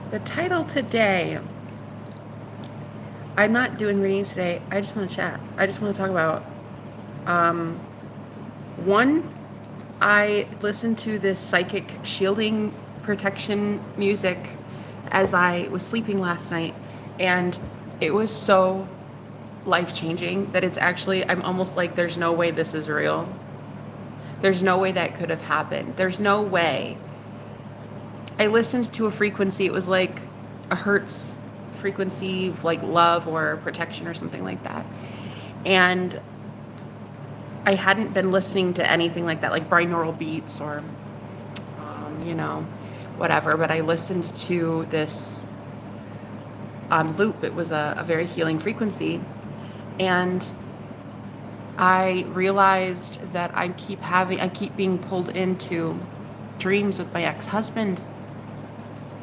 The title today, I'm not doing readings today. I just want to chat. I just want to talk about um, one, I listened to this psychic shielding protection music as I was sleeping last night, and it was so life-changing that it's actually, I'm almost like, there's no way this is real. There's no way that could have happened. There's no way. I listened to a frequency, it was like a hertz frequency of like love or protection or something like that. And I hadn't been listening to anything like that, like binaural beats or, you know, whatever. But I listened to this on loop. It was a very healing frequency. And I realized that I keep being pulled into dreams with my ex-husband.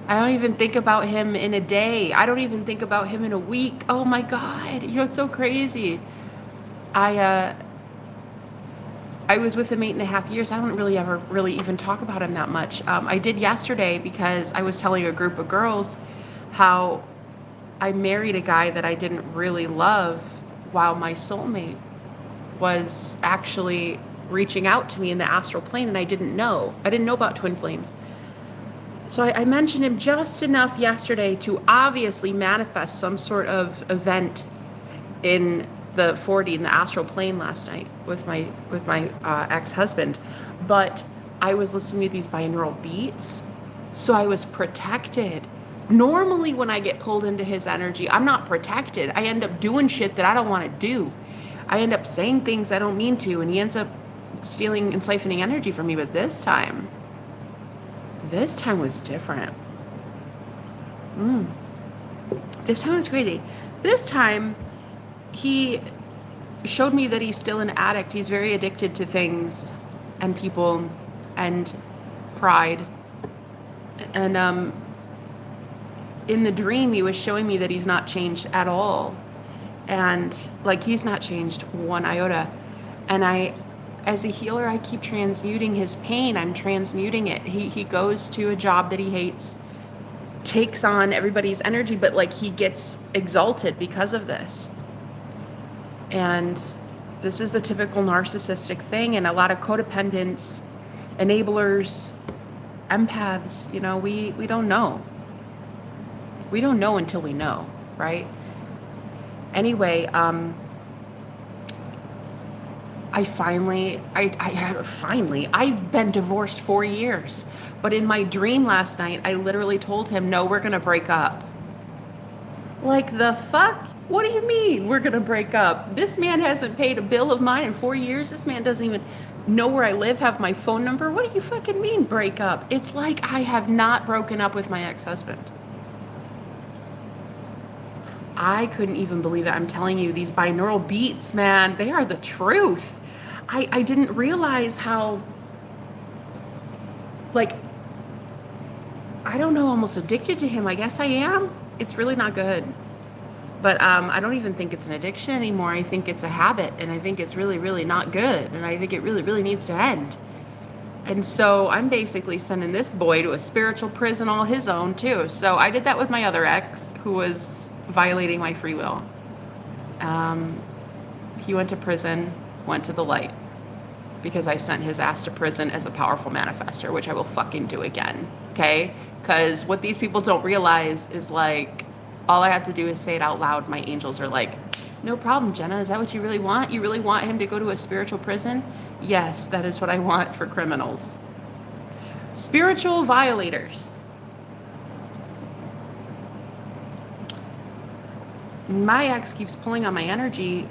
I don't even think about him in a day. I don't even think about him in a week. Oh my God. You know, it's so crazy. I, uh, I was with him 8.5 years. I don't really ever really even talk about him that much. I did yesterday because I was telling a group of girls how I married a guy that I didn't really love while my soulmate was actually reaching out to me in the astral plane, and I didn't know. I didn't know about twin flames. So I mentioned him just enough yesterday to obviously manifest some sort of event in the 4D in the astral plane last night with my ex-husband. But I was listening to these binaural beats, so I was protected. Normally when I get pulled into his energy, I'm not protected. I end up doing shit that I don't want to do. I end up saying things I don't mean to, and he ends up stealing and siphoning energy from me. But this time was different. This time was crazy. This time, he showed me that he's still an addict. He's very addicted to things and people and pride. And in the dream, he was showing me that he's not changed at all. And like, he's not changed one iota. And as a healer, I keep transmuting his pain. I'm transmuting it. He goes to a job that he hates, takes on everybody's energy, but like, he gets exalted because of this. And this is the typical narcissistic thing. And a lot of codependents, enablers, empaths, you know, we don't know. We don't know until we know, right? Anyway, I've been divorced 4 years. But in my dream last night, I literally told him, no, we're going to break up. Like, the fuck? What do you mean we're going to break up? This man hasn't paid a bill of mine in 4 years. This man doesn't even know where I live, have my phone number. What do you fucking mean break up? It's like I have not broken up with my ex-husband. I couldn't even believe it. I'm telling you, these binaural beats, man, they are the truth. I didn't realize how, like, I don't know, almost addicted to him. I guess I am. It's really not good. But I don't even think it's an addiction anymore. I think it's a habit, and I think it's really, really not good. And I think it really, really needs to end. And so I'm basically sending this boy to a spiritual prison all his own, too. So I did that with my other ex, who was violating my free will. He went to prison, went to the light, because I sent his ass to prison as a powerful manifester, which I will fucking do again, okay? Because what these people don't realize is, like, all I have to do is say it out loud. My angels are like, no problem, Jenna. Is that what you really want? You really want him to go to a spiritual prison? Yes, that is what I want for criminals. Spiritual violators. My ex keeps pulling on my energy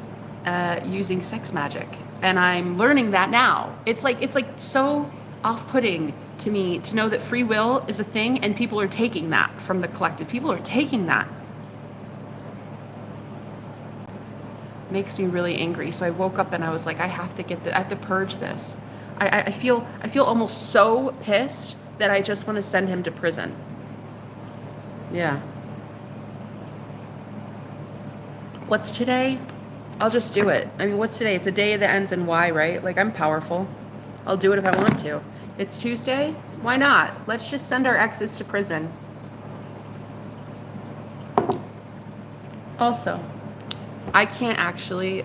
using sex magic, and I'm learning that now. It's like so off-putting to me to know that free will is a thing, and people are taking that from the collective. People are taking that. Makes me really angry. So I woke up and I was like, I have to purge this. I feel almost so pissed that I just want to send him to prison. Yeah. What's today? I'll just do it. I mean, what's today? It's a day that ends in Y, right? Like, I'm powerful. I'll do it if I want to. It's Tuesday? Why not? Let's just send our exes to prison. Also, I can't actually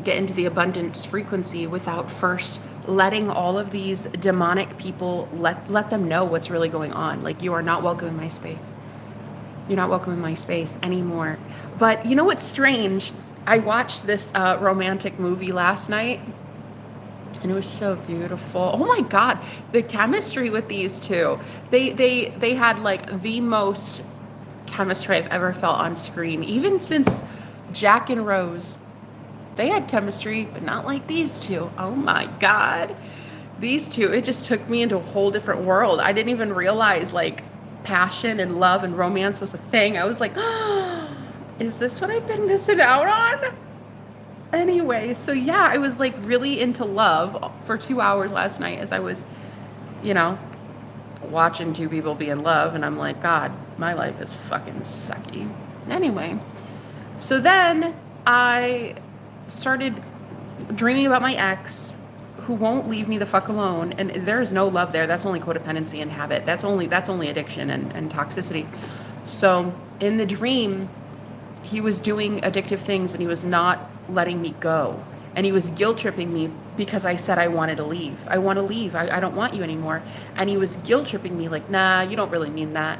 get into the abundance frequency without first letting all of these demonic people let them know what's really going on. Like, you are not welcome in my space. You're not welcome in my space anymore. But you know what's strange? I watched this romantic movie last night, and it was so beautiful. Oh my God, the chemistry with these two. They had like the most chemistry I've ever felt on screen. Even since Jack and Rose, they had chemistry, but not like these two. Oh my God. These two, it just took me into a whole different world. I didn't even realize like passion and love and romance was a thing. I was like, oh, is this what I've been missing out on? Anyway, so yeah, I was like really into love for 2 hours last night as I was, you know, watching two people be in love. And I'm like, God, my life is fucking sucky. Anyway, so then I started dreaming about my ex who won't leave me the fuck alone. And there is no love there. That's only codependency and habit. That's only addiction and toxicity. So in the dream, he was doing addictive things and he was not letting me go. And he was guilt tripping me because I said I wanted to leave. I want to leave. I don't want you anymore. And he was guilt tripping me like, nah, you don't really mean that.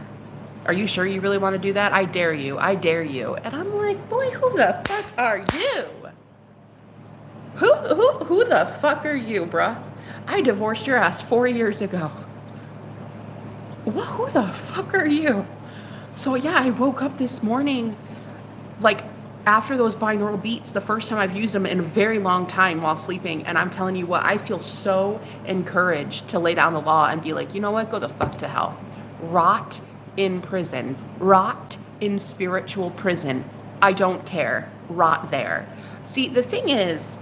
Are you sure you really want to do that? I dare you. I dare you. And I'm like, boy, who the fuck are you? Who the fuck are you, bruh? I divorced your ass 4 years ago. Who the fuck are you? So yeah, I woke up this morning, like after those binaural beats, the first time I've used them in a very long time while sleeping. And I'm telling you what, I feel so encouraged to lay down the law and be like, you know what? Go the fuck to hell. Rot in prison. Rot in spiritual prison. I don't care. Rot there. See, the thing is,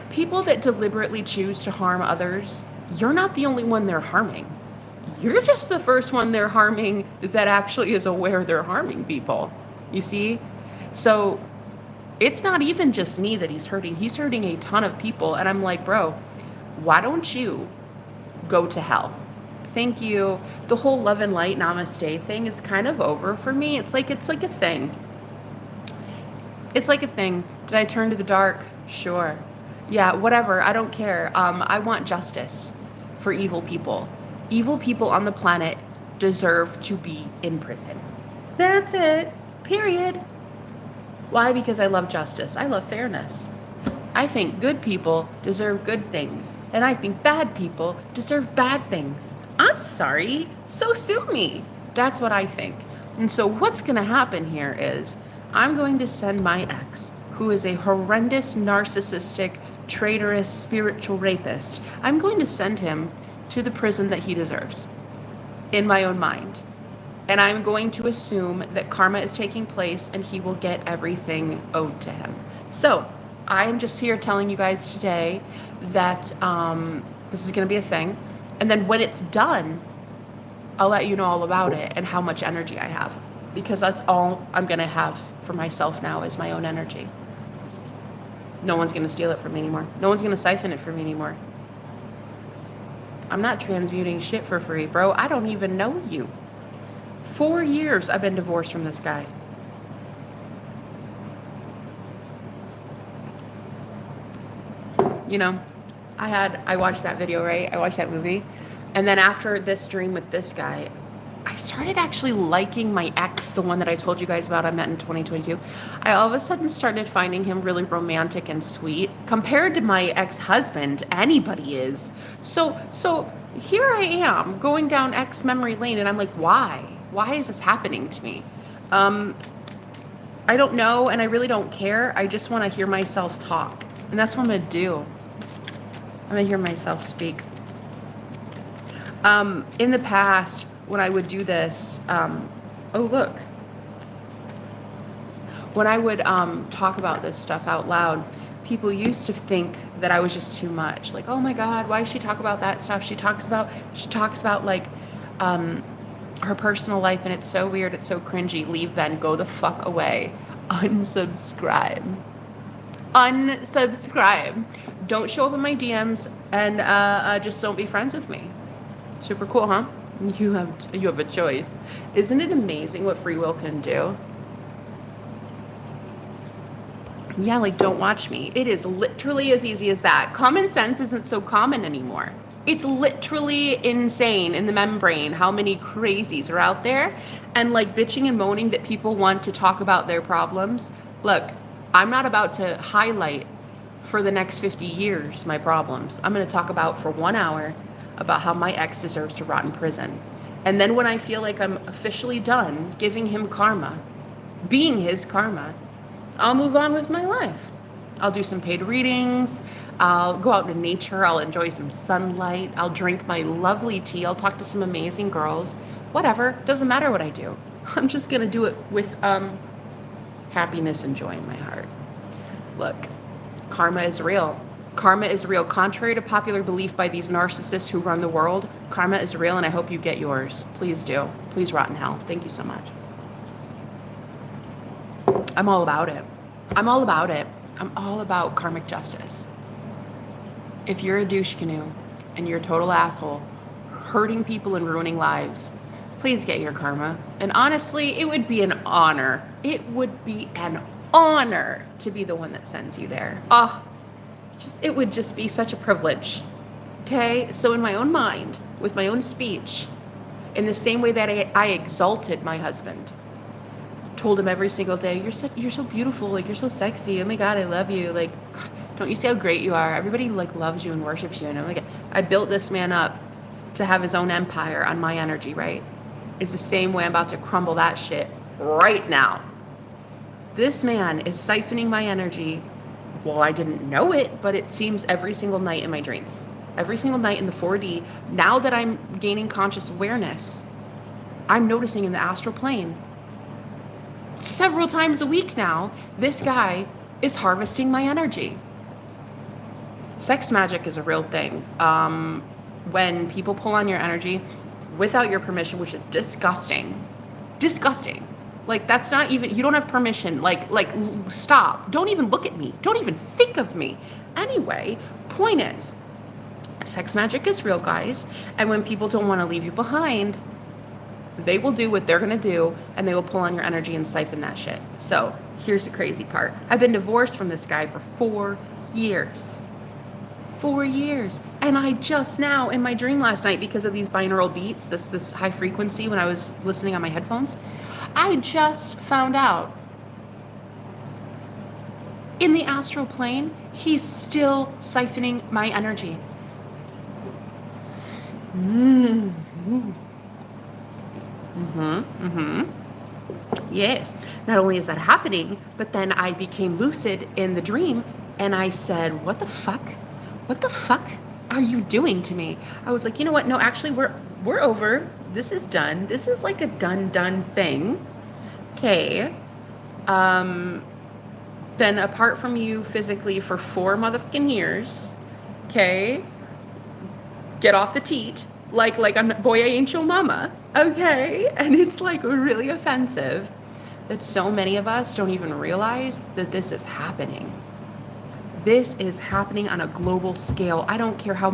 people that deliberately choose to harm others, you're not the only one they're harming. You're just the first one they're harming that actually is aware they're harming people. You see? So it's not even just me that he's hurting. He's hurting a ton of people. And I'm like, bro, why don't you go to hell? Thank you. The whole love and light namaste thing is kind of over for me. It's like a thing. It's like a thing. Did I turn to the dark? Sure. Yeah, whatever. I don't care. I want justice for evil people. Evil people on the planet deserve to be in prison. That's it. Period. Why? Because I love justice. I love fairness. I think good people deserve good things. And I think bad people deserve bad things. I'm sorry. So sue me. That's what I think. And so what's going to happen here is I'm going to send my ex, who is a horrendous, narcissistic, traitorous, spiritual rapist, I'm going to send him to the prison that he deserves in my own mind. And I'm going to assume that karma is taking place and he will get everything owed to him. So I am just here telling you guys today that this is going to be a thing. And then when it's done, I'll let you know all about it and how much energy I have. Because that's all I'm going to have for myself now is my own energy. No one's going to steal it from me anymore. No one's going to siphon it from me anymore. I'm not transmuting shit for free, bro. I don't even know you. 4 years I've been divorced from this guy. You know, I watched that video, right? I watched that movie. And then after this dream with this guy, I started actually liking my ex, the one that I told you guys about I met in 2022. I all of a sudden started finding him really romantic and sweet. Compared to my ex-husband, anybody is. So here I am going down ex memory lane and I'm like, why? Why is this happening to me? I don't know and I really don't care. I just want to hear myself talk. And that's what I'm going to do. I'm going to hear myself speak. In the past, when I would do this, when I would talk about this stuff out loud, people used to think that I was just too much. Like, oh my God, why does she talk about that stuff? She talks about like her personal life, and it's so weird, it's so cringy. Leave then, go the fuck away. Unsubscribe. Don't show up in my DMs, and just don't be friends with me. Super cool, huh? You have a choice. Isn't it amazing what free will can do? Yeah, like don't watch me. It is literally as easy as that. Common sense isn't so common anymore. It's literally insane in the membrane how many crazies are out there and like bitching and moaning that people want to talk about their problems. Look, I'm not about to highlight for the next 50 years my problems. I'm going to talk about for 1 hour about how my ex deserves to rot in prison. And then when I feel like I'm officially done giving him karma, being his karma, I'll move on with my life. I'll do some paid readings. I'll go out into nature. I'll enjoy some sunlight. I'll drink my lovely tea. I'll talk to some amazing girls. Whatever. Doesn't matter what I do. I'm just going to do it with happiness and joy in my heart. Look, karma is real. Karma is real. Contrary to popular belief by these narcissists who run the world, karma is real, and I hope you get yours. Please do. Please rot in hell. Thank you so much. I'm all about it. I'm all about it. I'm all about karmic justice. If you're a douche canoe and you're a total asshole, hurting people and ruining lives, please get your karma. And honestly, it would be an honor. It would be an honor to be the one that sends you there. It would just be such a privilege. Okay? So in my own mind, with my own speech, in the same way that I exalted my husband, told him every single day, you're so beautiful, like you're so sexy, oh my god, I love you, like don't you see how great you are, everybody like loves you and worships you. And I'm like, I built this man up to have his own empire on my energy, right? It's the same way I'm about to crumble that shit right now. This man is siphoning my energy. Well, I didn't know it, but it seems every single night in my dreams, every single night in the 4D. Now that I'm gaining conscious awareness, I'm noticing in the astral plane several times a week now, this guy is harvesting my energy. Sex magic is a real thing. When people pull on your energy without your permission, which is disgusting. Disgusting. Like, that's not even, you don't have permission. Like, stop. Don't even look at me. Don't even think of me. Anyway, point is, sex magic is real, guys. And when people don't want to leave you behind, they will do what they're going to do, and they will pull on your energy and siphon that shit. So here's the crazy part. I've been divorced from this guy for 4 years. 4 years. And I just now, in my dream last night, because of these binaural beats, this high frequency when I was listening on my headphones, I just found out in the astral plane, he's still siphoning my energy. Yes. Not only is that happening, but then I became lucid in the dream, and I said, what the fuck? What the fuck are you doing to me? I was like, you know what? No, actually, we're over. This is done. This is like a done thing. Okay. Been apart from you physically for 4 motherfucking years. Okay. Get off the teat. Like I'm boy, I ain't your mama. Okay. And it's like really offensive that so many of us don't even realize that this is happening. This is happening on a global scale. I don't care how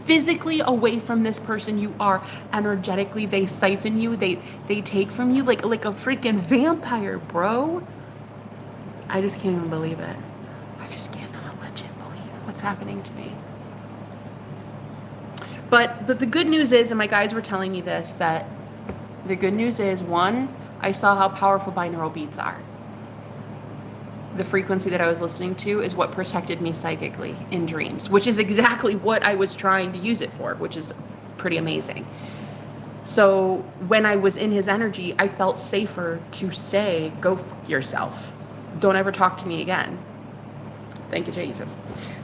physically away from this person you are, energetically they siphon you, they take from you like a freaking vampire, bro. I just can't even believe it. I just cannot legit believe what's happening to me. But the good news is, and my guides were telling me this, that the good news is, one, I saw how powerful binaural beats are. The frequency that I was listening to is what protected me psychically in dreams, which is exactly what I was trying to use it for, which is pretty amazing. So when I was in his energy, I felt safer to say, go fuck yourself. Don't ever talk to me again. Thank you, Jesus.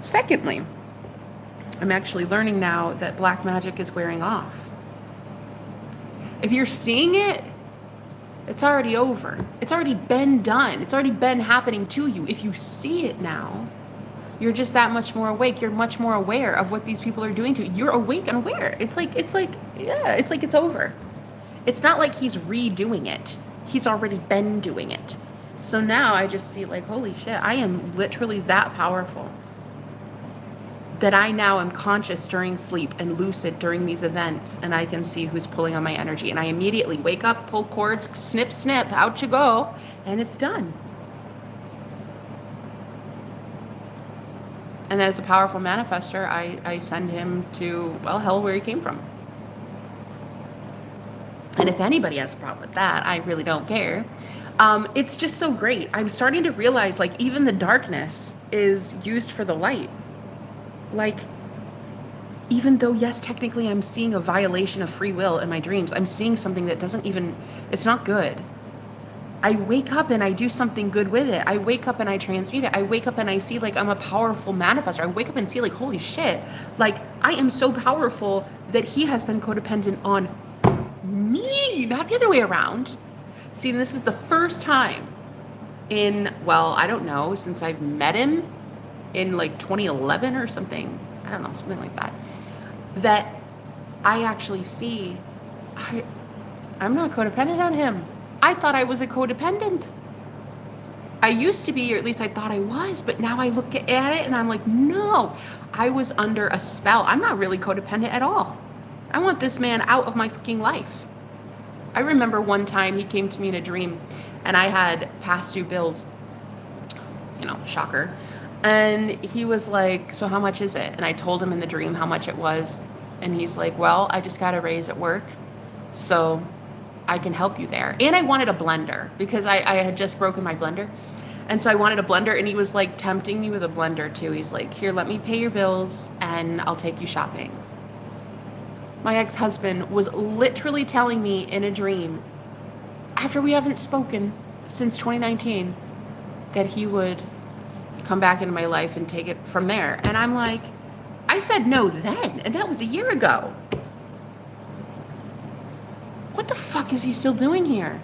Secondly, I'm actually learning now that black magic is wearing off. If you're seeing it, it's already over. It's already been done. It's already been happening to you. If you see it now, you're just that much more awake. You're much more aware of what these people are doing to you. You're awake and aware. It's like it's over. It's not like he's redoing it. He's already been doing it. So now I just see like, holy shit, I am literally that powerful. That I now am conscious during sleep and lucid during these events, and I can see who's pulling on my energy. And I immediately wake up, pull cords, snip, snip, out you go, and it's done. And as a powerful manifester, I send him to, well, hell where he came from. And if anybody has a problem with that, I really don't care. It's just so great. I'm starting to realize, like, even the darkness is used for the light. Like, even though, yes, technically I'm seeing a violation of free will in my dreams, I'm seeing something that doesn't even, it's not good. I wake up and I do something good with it. I wake up and I transmute it. I wake up and I see, like, I'm a powerful manifestor. I wake up and see, like, holy shit, like, I am so powerful that he has been codependent on me, not the other way around. See, this is the first time in, well, I don't know, since I've met him in like 2011 or something, I don't know, something like that, that I actually see I'm not codependent on him. I thought I was a codependent. I used to be, or at least I thought I was, but now I look at it and I'm like, no, I was under a spell. I'm not really codependent at all. I want this man out of my fucking life. I remember one time he came to me in a dream and I had past due bills, you know, shocker. And he was like, so how much is it? And I told him in the dream how much it was. And he's like, well, I just got a raise at work, so I can help you there. And I wanted a blender because I had just broken my blender. And so I wanted a blender, and he was like tempting me with a blender too. He's like, here, let me pay your bills and I'll take you shopping. My ex-husband was literally telling me in a dream, after we haven't spoken since 2019, that he would come back into my life and take it from there. And I'm like, I said no then, and that was a year ago. What the fuck is he still doing here?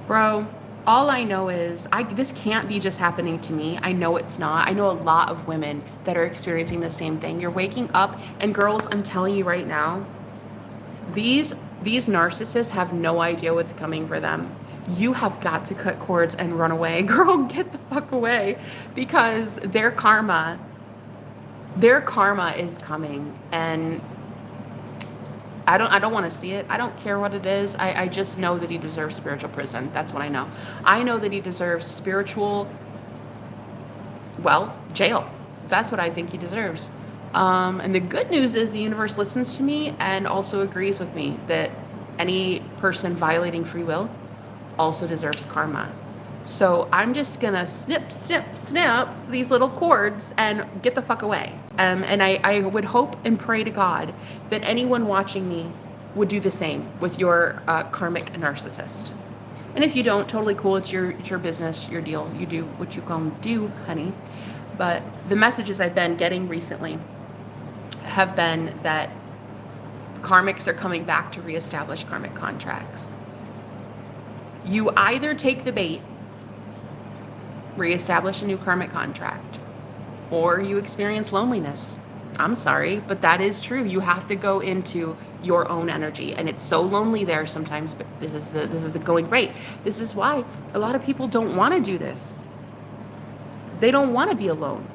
Bro, all I know is this can't be just happening to me. I know it's not. I know a lot of women that are experiencing the same thing. You're waking up, and girls, I'm telling you right now, these narcissists have no idea what's coming for them. You have got to cut cords and run away. Girl, get the fuck away, because their karma is coming, and I don't want to see it. I don't care what it is. I just know that he deserves spiritual prison. That's what I know. I know that he deserves spiritual, well, jail. That's what I think he deserves. And the good news is the universe listens to me and also agrees with me that any person violating free will also deserves karma. So I'm just gonna snip these little cords and get the fuck away. And I would hope and pray to God that anyone watching me would do the same with your karmic narcissist. And if you don't, totally cool. It's your business, your deal. You do what you gonna do, honey. But the messages I've been getting recently have been that karmics are coming back to reestablish karmic contracts. You either take the bait, reestablish a new karmic contract, or you experience loneliness. I'm sorry, but that is true. You have to go into your own energy, and it's so lonely there sometimes, but this is the going rate. This is why a lot of people don't want to do this. They don't want to be alone.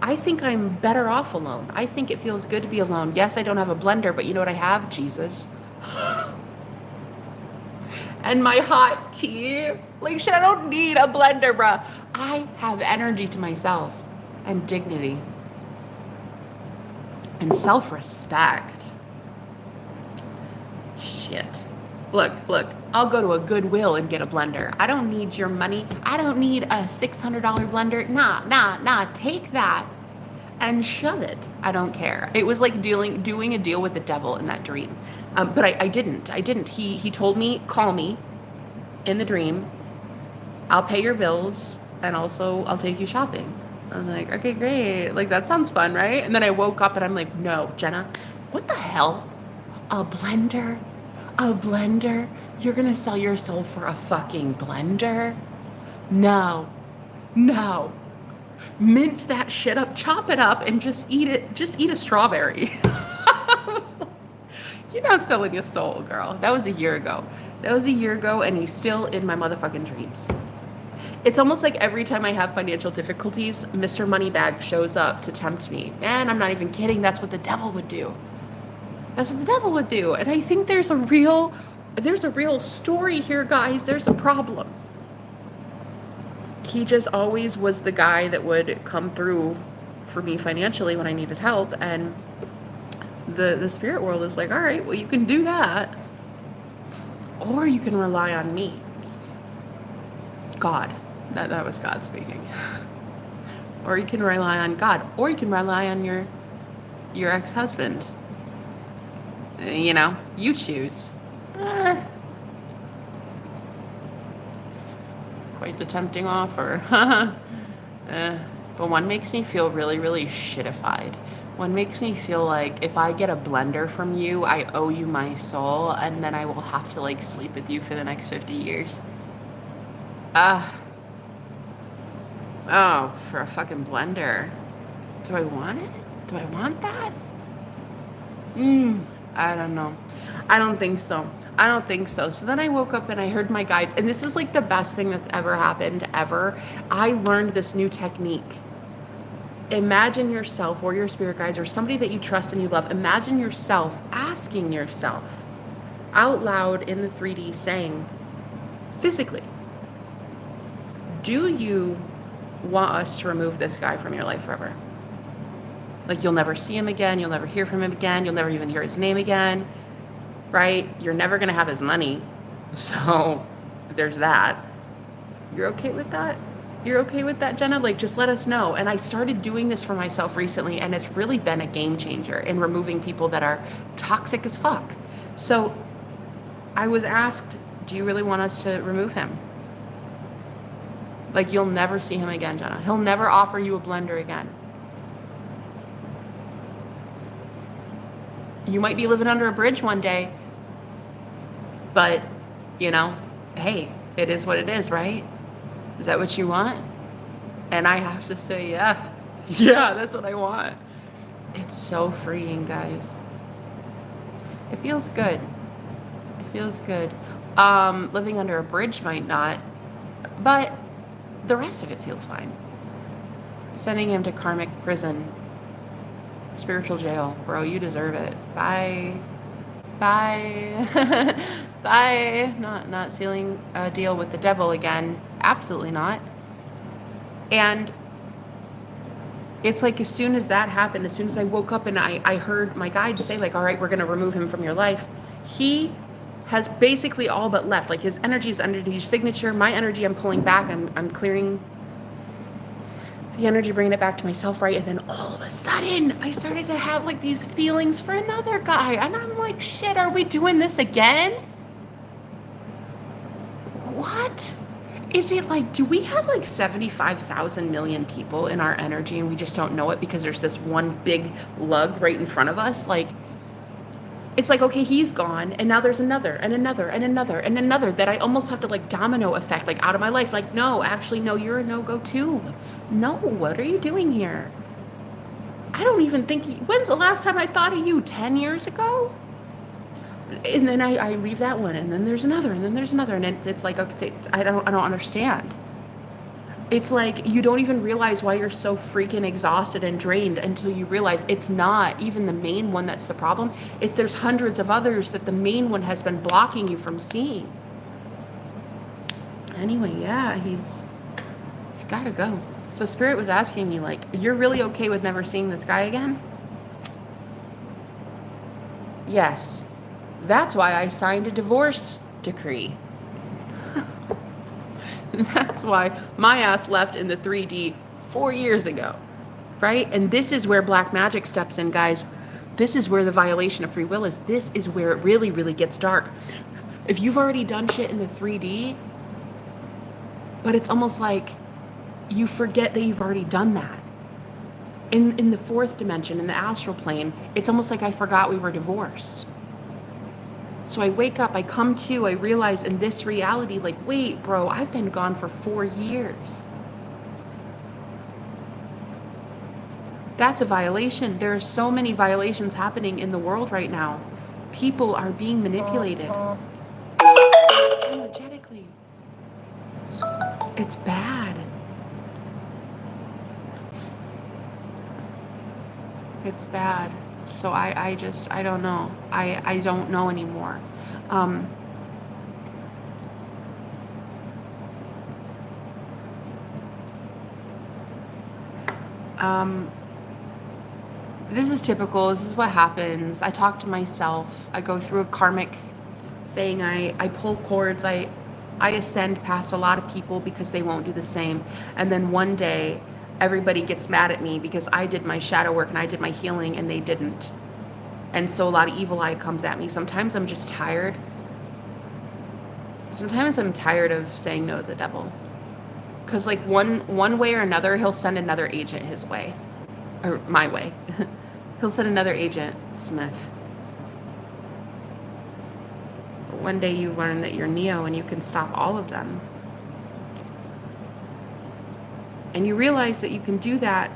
I think I'm better off alone. I think it feels good to be alone. Yes, I don't have a blender, but you know what I have? Jesus. And my hot tea. Like, shit, I don't need a blender, bruh. I have energy to myself and dignity and self-respect. Shit. Look, I'll go to a Goodwill and get a blender. I don't need your money. I don't need a $600 blender. Nah, take that and shove it. I don't care. It was like doing a deal with the devil in that dream. But I didn't. He told me, call me in the dream. I'll pay your bills, and also I'll take you shopping. I was like, okay, great. Like, that sounds fun, right? And then I woke up and I'm like, no, Jenna, what the hell? A blender? A blender? You're gonna sell your soul for a fucking blender? No. Mince that shit up, chop it up, and just eat it. Just eat a strawberry. I was like, you're not selling your soul, girl. That was a year ago. And he's still in my motherfucking dreams. It's almost like every time I have financial difficulties, Mr. Moneybag shows up to tempt me. Man, I'm not even kidding. That's what the devil would do. And I think there's a real story here, guys. There's a problem. he just always was the guy that would come through for me financially when I needed help. And the spirit world is like, all right, well, you can do that, or you can rely on me. God. That was God speaking. Or you can rely on God, or you can rely on your ex-husband. You know, you choose. Quite the tempting offer. But one makes me feel really, really shitified. One makes me feel like if I get a blender from you, I owe you my soul, and then I will have to like sleep with you for the next 50 years. Oh, for a fucking blender. Do I want it? Do I want that? I don't know. I don't think so. I don't think so. So then I woke up and I heard my guides, and this is like the best thing that's ever happened ever. I learned this new technique. Imagine yourself or your spirit guides or somebody that you trust and you love. Imagine yourself asking yourself out loud in the 3D saying, physically, do you want us to remove this guy from your life forever? Like, you'll never see him again, you'll never hear from him again, you'll never even hear his name again, right? You're never gonna have his money. So there's that. You're okay with that? You're okay with that, Jenna? Like, just let us know. And I started doing this for myself recently, and it's really been a game changer in removing people that are toxic as fuck. So I was asked, do you really want us to remove him? Like, you'll never see him again, Jenna. He'll never offer you a blender again. You might be living under a bridge one day, but, you know, hey, it is what it is, right? Is that what you want? And I have to say, yeah. Yeah, that's what I want. It's so freeing, guys. It feels good. It feels good. Living under a bridge might not, but the rest of it feels fine. Sending him to karmic prison, spiritual jail. Bro, you deserve it. Bye. Bye. Bye. Not sealing a deal with the devil again. Absolutely not. And it's like, as soon as that happened, as soon as I woke up and I heard my guide say, like, all right, we're going to remove him from your life, he has basically all but left. Like, his energy is under his signature. My energy, I'm pulling back. I'm clearing the energy, bringing it back to myself, right? And then all of a sudden, I started to have like these feelings for another guy. And I'm like, shit, are we doing this again? What? Is it like, do we have like 75,000 million people in our energy and we just don't know it because there's this one big lug right in front of us? Like, it's like, okay, he's gone, and now there's another, and another, and another, and another that I almost have to like domino effect, like, out of my life. Like, no, actually, no, you're a no-go too. No, what are you doing here? I don't even think, when's the last time I thought of you? 10 years ago? And then I leave that one, and then there's another, and then there's another, and it's like, okay, I don't understand. It's like you don't even realize why you're so freaking exhausted and drained until you realize it's not even the main one that's the problem. There's hundreds of others that the main one has been blocking you from seeing. Anyway, yeah, he's gotta go. So Spirit was asking me, like, you're really okay with never seeing this guy again? Yes. That's why I signed a divorce decree. That's why my ass left in the 3D 4 years ago, right? And this is where black magic steps in, guys. This is where the violation of free will is. This is where it really, really gets dark. If you've already done shit in the 3D, but it's almost like you forget that you've already done that. In the fourth dimension, in the astral plane, it's almost like I forgot we were divorced. So I wake up, I come to, I realize in this reality, like, wait, bro, I've been gone for 4 years. That's a violation. There are so many violations happening in the world right now. People are being manipulated energetically. It's bad. It's bad. So I don't know. I don't know anymore. Um, this is typical. This is what happens. I talk to myself. I go through a karmic thing. I pull cords. I ascend past a lot of people because they won't do the same. And then one day, everybody gets mad at me because I did my shadow work and I did my healing and they didn't. And so a lot of evil eye comes at me. Sometimes I'm just tired. Sometimes I'm tired of saying no to the devil. Because like one way or another, he'll send another agent his way. Or my way. He'll send another agent, Smith. But one day you learn that you're Neo and you can stop all of them. And you realize that you can do that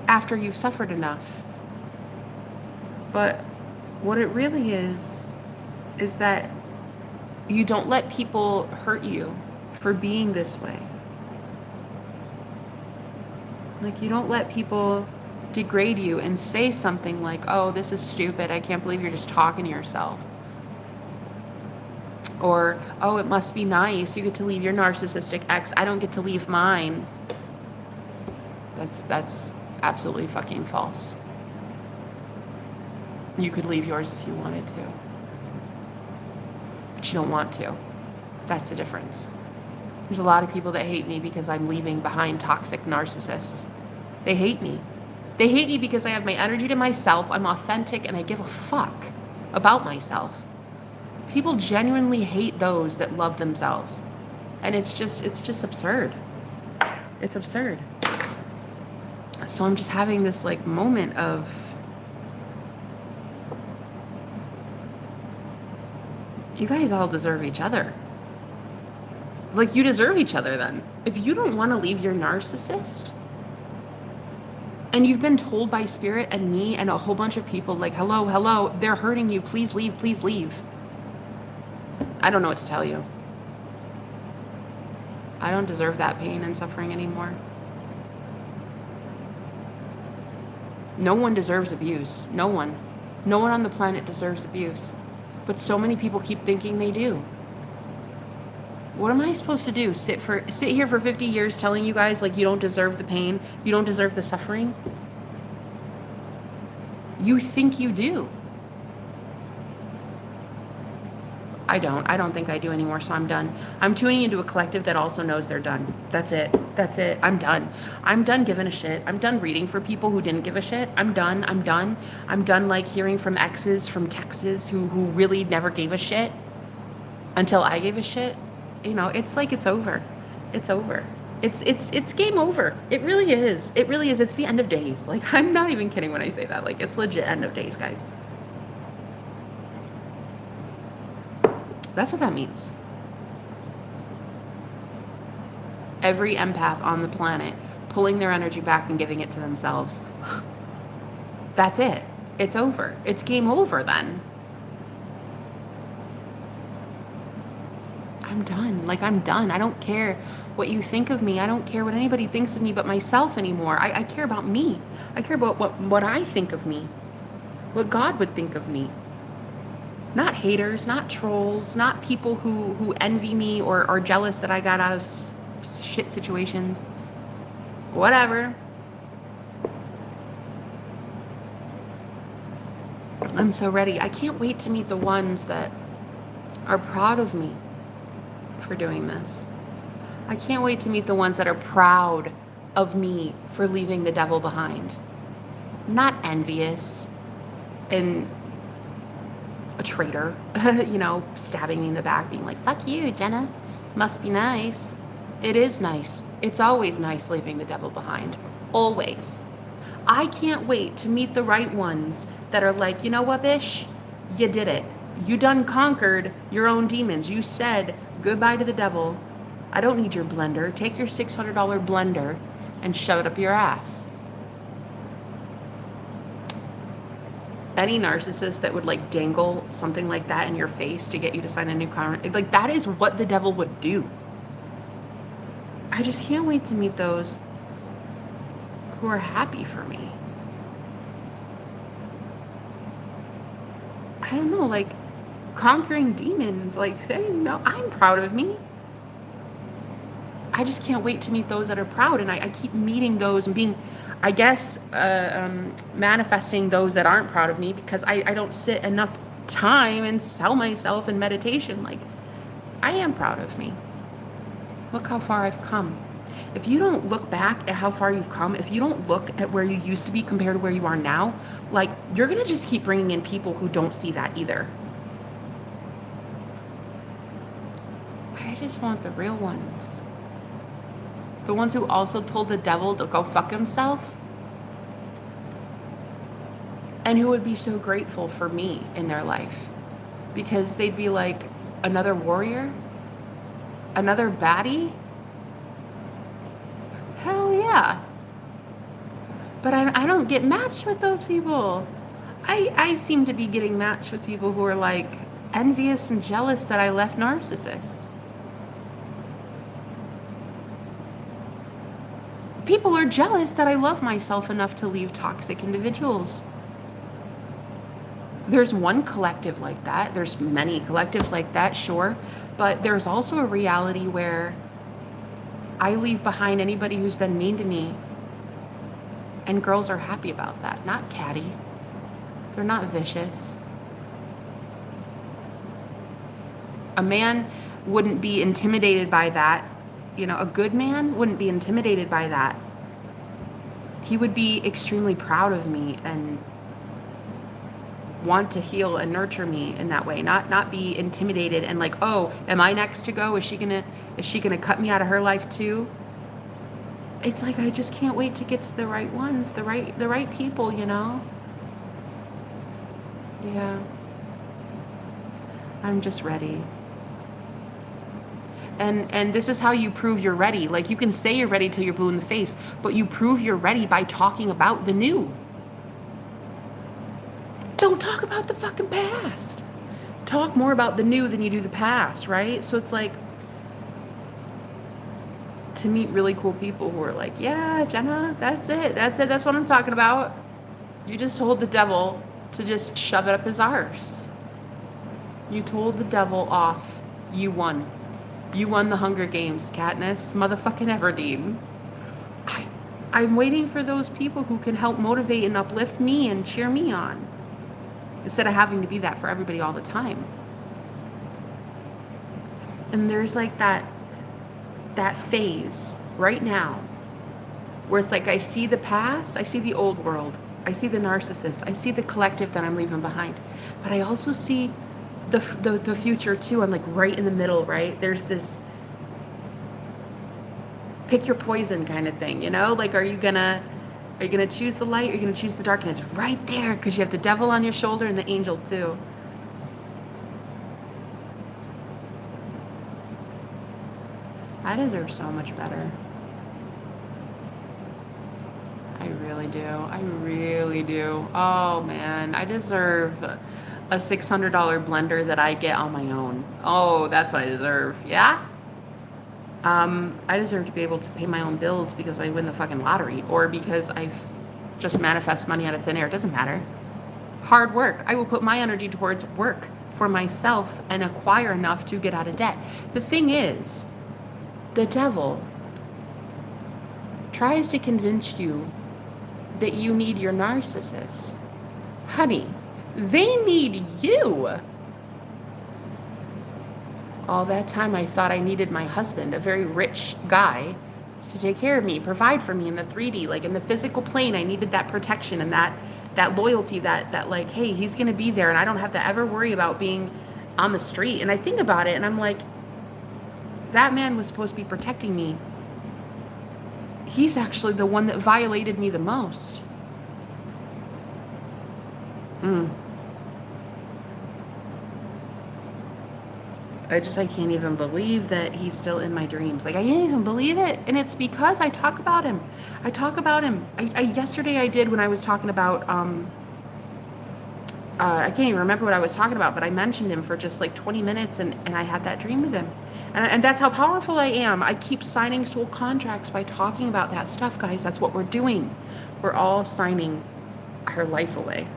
after you've suffered enough. But what it really is that you don't let people hurt you for being this way. Like, you don't let people degrade you and say something like, oh, this is stupid. I can't believe you're just talking to yourself. Or, oh, it must be nice. You get to leave your narcissistic ex. I don't get to leave mine. That's absolutely fucking false. You could leave yours if you wanted to. But you don't want to. That's the difference. There's a lot of people that hate me because I'm leaving behind toxic narcissists. They hate me. They hate me because I have my energy to myself, I'm authentic, and I give a fuck about myself. People genuinely hate those that love themselves. And it's just absurd. It's absurd. So I'm just having this like moment of, you guys all deserve each other. Like, you deserve each other then. If you don't want to leave your narcissist, and you've been told by Spirit and me and a whole bunch of people, like, hello, they're hurting you, please leave, please leave. I don't know what to tell you. I don't deserve that pain and suffering anymore. No one deserves abuse. No one. No one on the planet deserves abuse. But so many people keep thinking they do. What am I supposed to do? Sit here for 50 years telling you guys like you don't deserve the pain, you don't deserve the suffering? You think you do. I don't think I do anymore, so I'm done. I'm tuning into a collective that also knows they're done. That's it. I'm done. I'm done giving a shit. I'm done reading for people who didn't give a shit. I'm done like hearing from exes from Texas who really never gave a shit until I gave a shit. You know, it's like it's over. It's over. It's game over. It really is. It really is. It's the end of days. Like, I'm not even kidding when I say that. Like, it's legit end of days, guys. That's what that means. Every empath on the planet pulling their energy back and giving it to themselves. That's it. It's over. It's game over then. I'm done. Like, I'm done. I don't care what you think of me. I don't care what anybody thinks of me but myself anymore. I care about me. I care about what I think of me. What God would think of me. Not haters, not trolls, not people who envy me or are jealous that I got out of shit situations. Whatever. I'm so ready. I can't wait to meet the ones that are proud of me for doing this. I can't wait to meet the ones that are proud of me for leaving the devil behind. Not envious and a traitor, you know, stabbing me in the back, being like, fuck you, Jenna. Must be nice. It is nice. It's always nice leaving the devil behind. Always. I can't wait to meet the right ones that are like, you know what, bish? You did it. You done conquered your own demons. You said goodbye to the devil. I don't need your blender. Take your $600 blender and shove it up your ass. Any narcissist that would like dangle something like that in your face to get you to sign a new contract, like that is what the devil would do. I just can't wait to meet those who are happy for me. I don't know, like conquering demons, like saying, no, I'm proud of me. I just can't wait to meet those that are proud. And I keep meeting those and being, I guess, manifesting those that aren't proud of me because I don't sit enough time and sell myself in meditation. Like, I am proud of me. Look how far I've come. If you don't look back at how far you've come, if you don't look at where you used to be compared to where you are now, like, you're going to just keep bringing in people who don't see that either. I just want the real ones. The ones who also told the devil to go fuck himself. And who would be so grateful for me in their life. Because they'd be like, another warrior? Another baddie? Hell yeah. But I don't get matched with those people. I seem to be getting matched with people who are like envious and jealous that I left narcissists. People are jealous that I love myself enough to leave toxic individuals. There's one collective like that. There's many collectives like that, sure. But there's also a reality where I leave behind anybody who's been mean to me. And girls are happy about that. Not catty. They're not vicious. A man wouldn't be intimidated by that. You know, a good man wouldn't be intimidated by that. He would be extremely proud of me and want to heal and nurture me in that way, not be intimidated and like, oh, am I next to go? Is she gonna cut me out of her life too? It's like, I just can't wait to get to the right ones, the right people, you know? Yeah. I'm just ready. And this is how you prove you're ready. Like, you can say you're ready till you're blue in the face, but you prove you're ready by talking about the new. Don't talk about the fucking past. Talk more about the new than you do the past, right? So it's like, to meet really cool people who are like, yeah, Jenna, that's it, that's what I'm talking about. You just told the devil to just shove it up his arse. You told the devil off. You won. You won the Hunger Games, Katniss motherfucking Everdeen. I'm waiting for those people who can help motivate and uplift me and cheer me on, instead of having to be that for everybody all the time. And there's like that phase right now where it's like, I see the past, I see the old world, I see the narcissist, I see the collective that I'm leaving behind, but I also see the future too. I'm like right in the middle, right? There's this pick your poison kind of thing, you know? Like, are you gonna choose the light, or are you gonna choose the dark? And it's right there because you have the devil on your shoulder and the angel too. I deserve so much better. I really do. I really do. Oh man, I deserve a $600 blender that I get on my own. Oh, that's what I deserve. Yeah? I deserve to be able to pay my own bills because I win the fucking lottery, or because I've just manifest money out of thin air. It doesn't matter. Hard work. I will put my energy towards work for myself and acquire enough to get out of debt. The thing is, the devil tries to convince you that you need your narcissist. Honey, they need you. All that time I thought I needed my husband, a very rich guy, to take care of me, provide for me in the 3D, like in the physical plane. I needed that protection and that loyalty, that like, hey, he's gonna be there and I don't have to ever worry about being on the street. And I think about it and I'm like, that man was supposed to be protecting me. He's actually the one that violated me the most. I can't even believe that he's still in my dreams. Like, I can't even believe it. And it's because I talk about him. Yesterday I did, when I was talking about, I can't even remember what I was talking about, but I mentioned him for just like 20 minutes and I had that dream with him. And that's how powerful I am. I keep signing soul contracts by talking about that stuff, guys. That's what we're doing. We're all signing our life away.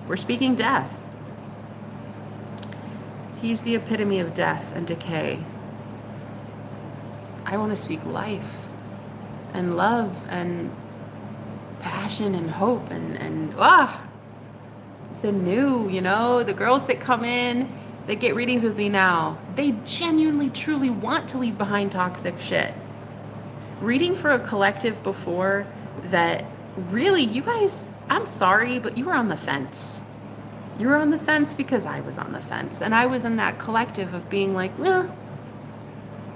We're speaking death. He's the epitome of death and decay. I want to speak life and love and passion and hope and the new, the girls that come in, that get readings with me now, they genuinely, truly want to leave behind toxic shit. Reading for a collective before that, really, you guys, I'm sorry, but you were on the fence. You were on the fence because I was on the fence. And I was in that collective of being like,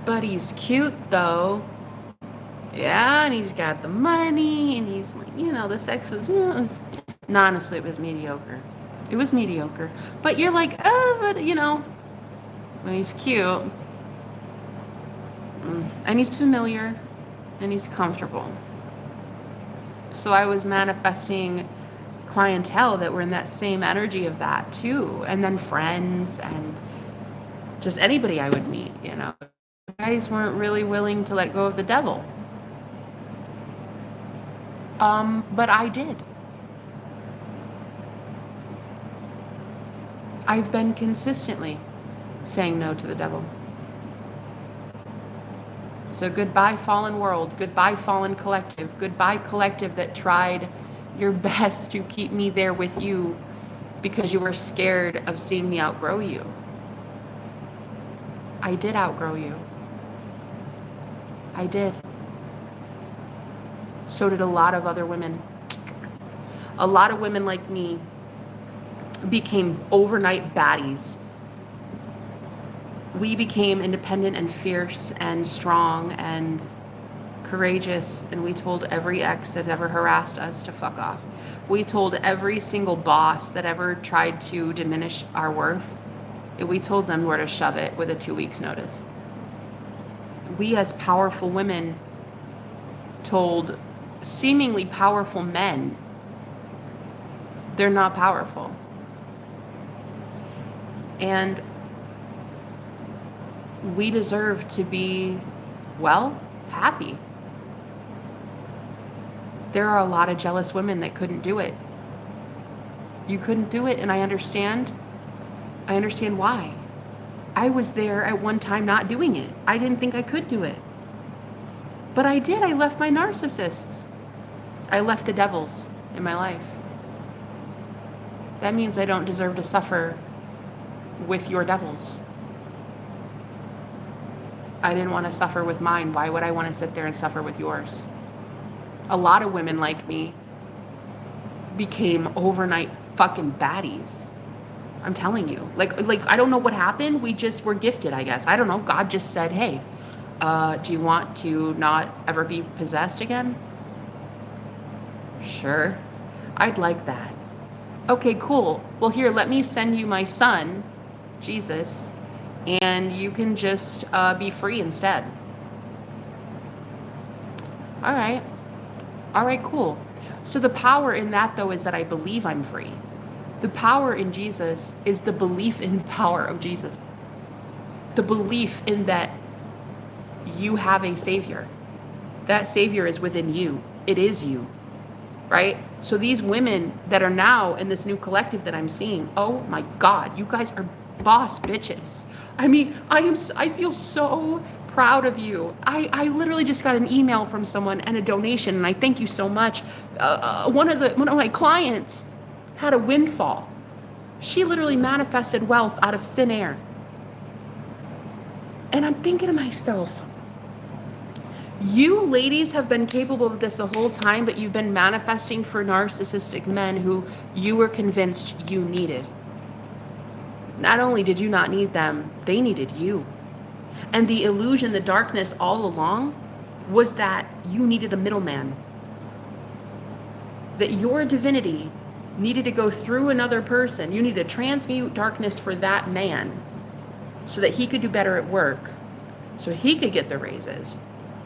but he's cute though. Yeah, and he's got the money, and he's like, the sex was, no, honestly, it was mediocre. It was mediocre. But you're like, but well, he's cute. And he's familiar, and he's comfortable. So I was manifesting clientele that were in that same energy of that too. And then friends and just anybody I would meet, Guys weren't really willing to let go of the devil. But I did. I've been consistently saying no to the devil. So goodbye, fallen world. Goodbye, fallen collective. Goodbye, collective that tried your best to keep me there with you because you were scared of seeing me outgrow you. I did outgrow you. I did. So did a lot of other women. A lot of women like me became overnight baddies. We became independent and fierce and strong and courageous, and we told every ex that ever harassed us to fuck off. We told every single boss that ever tried to diminish our worth, we told them where to shove it with a 2 weeks notice. We as powerful women told seemingly powerful men they're not powerful. And we deserve to be, happy. There are a lot of jealous women that couldn't do it. You couldn't do it, and I understand. I understand why. I was there at one time not doing it. I didn't think I could do it. But I did. I left my narcissists. I left the devils in my life. That means I don't deserve to suffer with your devils. I didn't want to suffer with mine. Why would I want to sit there and suffer with yours? A lot of women like me became overnight fucking baddies. I'm telling you. Like I don't know what happened. We just were gifted, I guess. I don't know. God just said, hey, do you want to not ever be possessed again? Sure. I'd like that. Okay, cool. Well, here, let me send you my son, Jesus, and you can just be free instead. All right. All right, cool. So the power in that, though, is that I believe I'm free. The power in Jesus is the belief in the power of Jesus. The belief in that you have a savior. That savior is within you. It is you, right? So these women that are now in this new collective that I'm seeing, oh my God, you guys are boss bitches. I mean, I feel so proud of you. I literally just got an email from someone and a donation, and I thank you so much. One of my clients had a windfall. She literally manifested wealth out of thin air. And I'm thinking to myself, you ladies have been capable of this the whole time, but you've been manifesting for narcissistic men who you were convinced you needed. Not only did you not need them, they needed you. And the illusion, the darkness all along was that you needed a middleman. That your divinity needed to go through another person. You needed to transmute darkness for that man so that he could do better at work, so he could get the raises,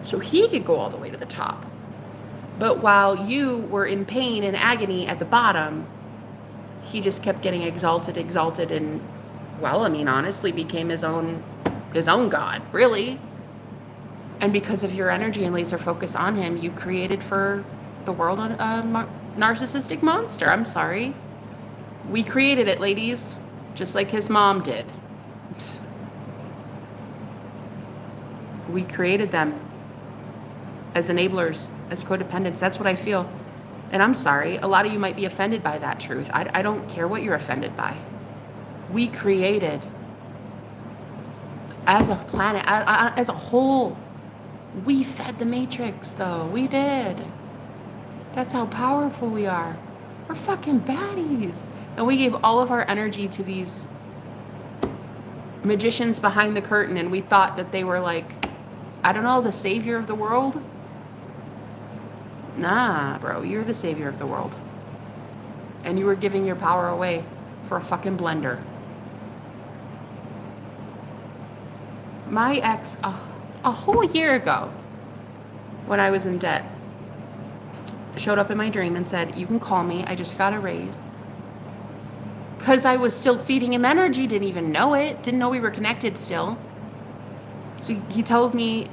so he could go all the way to the top. But while you were in pain and agony at the bottom, he just kept getting exalted, and, honestly became his own God, really. And because of your energy and laser focus on him, you created for the world a narcissistic monster. I'm sorry. We created it, ladies, just like his mom did. We created them as enablers, as codependents. That's what I feel. And I'm sorry, a lot of you might be offended by that truth. I don't care what you're offended by. We created, as a planet, as a whole, we fed the matrix, though. We did. That's how powerful we are. We're fucking baddies. And we gave all of our energy to these magicians behind the curtain, and we thought that they were like, I don't know, the savior of the world. Nah, bro, you're the savior of the world. And you were giving your power away for a fucking blender. My ex, a whole year ago, when I was in debt, showed up in my dream and said, you can call me, I just got a raise. Because I was still feeding him energy, didn't even know it, didn't know we were connected still. So he told me,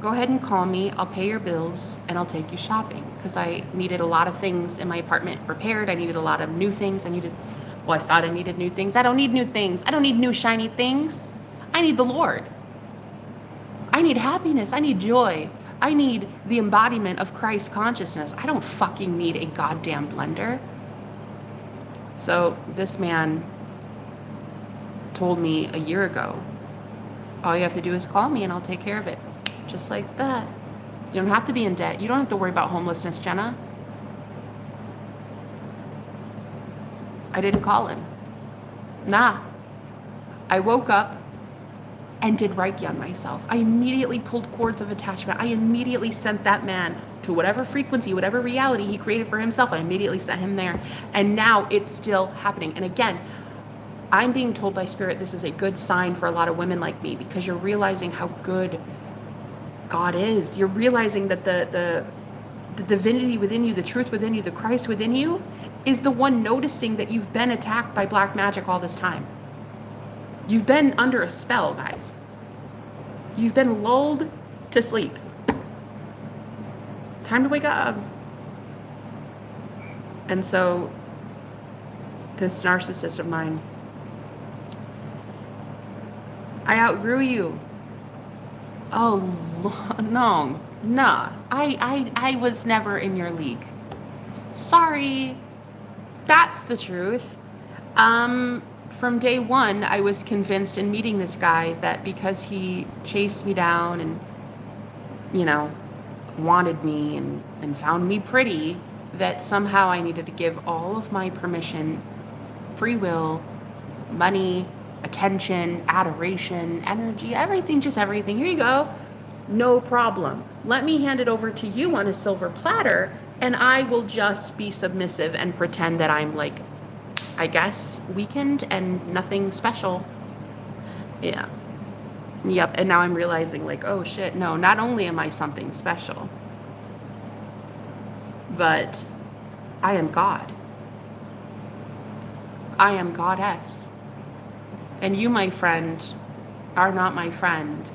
go ahead and call me, I'll pay your bills, and I'll take you shopping. Because I needed a lot of things in my apartment repaired. I needed a lot of new things. I thought I needed new things. I don't need new things. I don't need new shiny things. I need the Lord. I need happiness. I need joy. I need the embodiment of Christ consciousness. I don't fucking need a goddamn blender. So this man told me a year ago, all you have to do is call me and I'll take care of it. Just like that. You don't have to be in debt. You don't have to worry about homelessness, Jenna. I didn't call him. Nah. I woke up and did Reiki on myself. I immediately pulled cords of attachment. I immediately sent that man to whatever frequency, whatever reality he created for himself. I immediately sent him there. And now it's still happening. And again, I'm being told by Spirit this is a good sign for a lot of women like me, because you're realizing how good God is. You're realizing that the divinity within you, the truth within you, the Christ within you is the one noticing that you've been attacked by black magic all this time. You've been under a spell, guys. You've been lulled to sleep. Time to wake up. And so this narcissist of mine, I outgrew you. Oh, no, nah. I was never in your league. Sorry. That's the truth. From day one, I was convinced in meeting this guy that because he chased me down and, wanted me and found me pretty, that somehow I needed to give all of my permission, free will, money, attention, adoration, energy, everything, just everything. Here you go. No problem. Let me hand it over to you on a silver platter, and I will just be submissive and pretend that I'm like, I guess, weakened and nothing special. Yeah. Yep. And now I'm realizing, like, oh shit, no, not only am I something special, but I am God. I am Goddess. And you, my friend, are not my friend,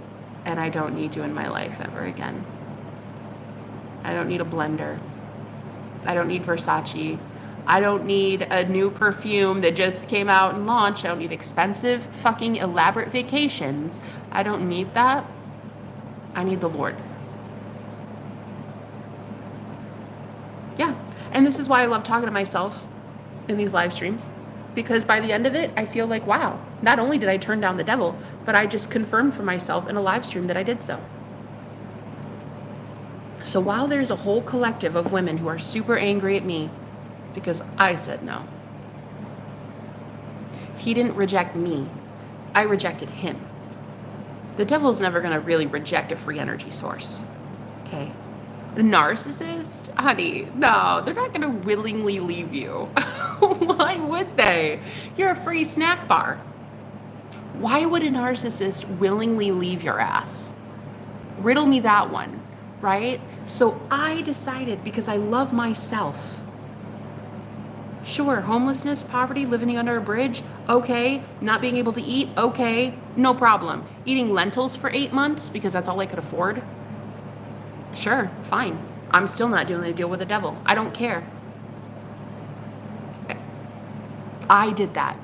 and I don't need you in my life ever again. I don't need a blender. I don't need Versace. I don't need a new perfume that just came out and launched. I don't need expensive, fucking elaborate vacations. I don't need that. I need the Lord. Yeah. And this is why I love talking to myself in these live streams. Because by the end of it, I feel like, wow, not only did I turn down the devil, but I just confirmed for myself in a live stream that I did so. So while there's a whole collective of women who are super angry at me because I said no, he didn't reject me. I rejected him. The devil's never going to really reject a free energy source. Okay? A narcissist? Honey, no, they're not going to willingly leave you. Why would they? You're a free snack bar. Why would a narcissist willingly leave your ass? Riddle me that one, right? So I decided, because I love myself. Sure, homelessness, poverty, living under a bridge, okay. Not being able to eat, okay, no problem. Eating lentils for 8 months because that's all I could afford, sure, fine. I'm still not doing a deal with the devil. I don't care. I did that.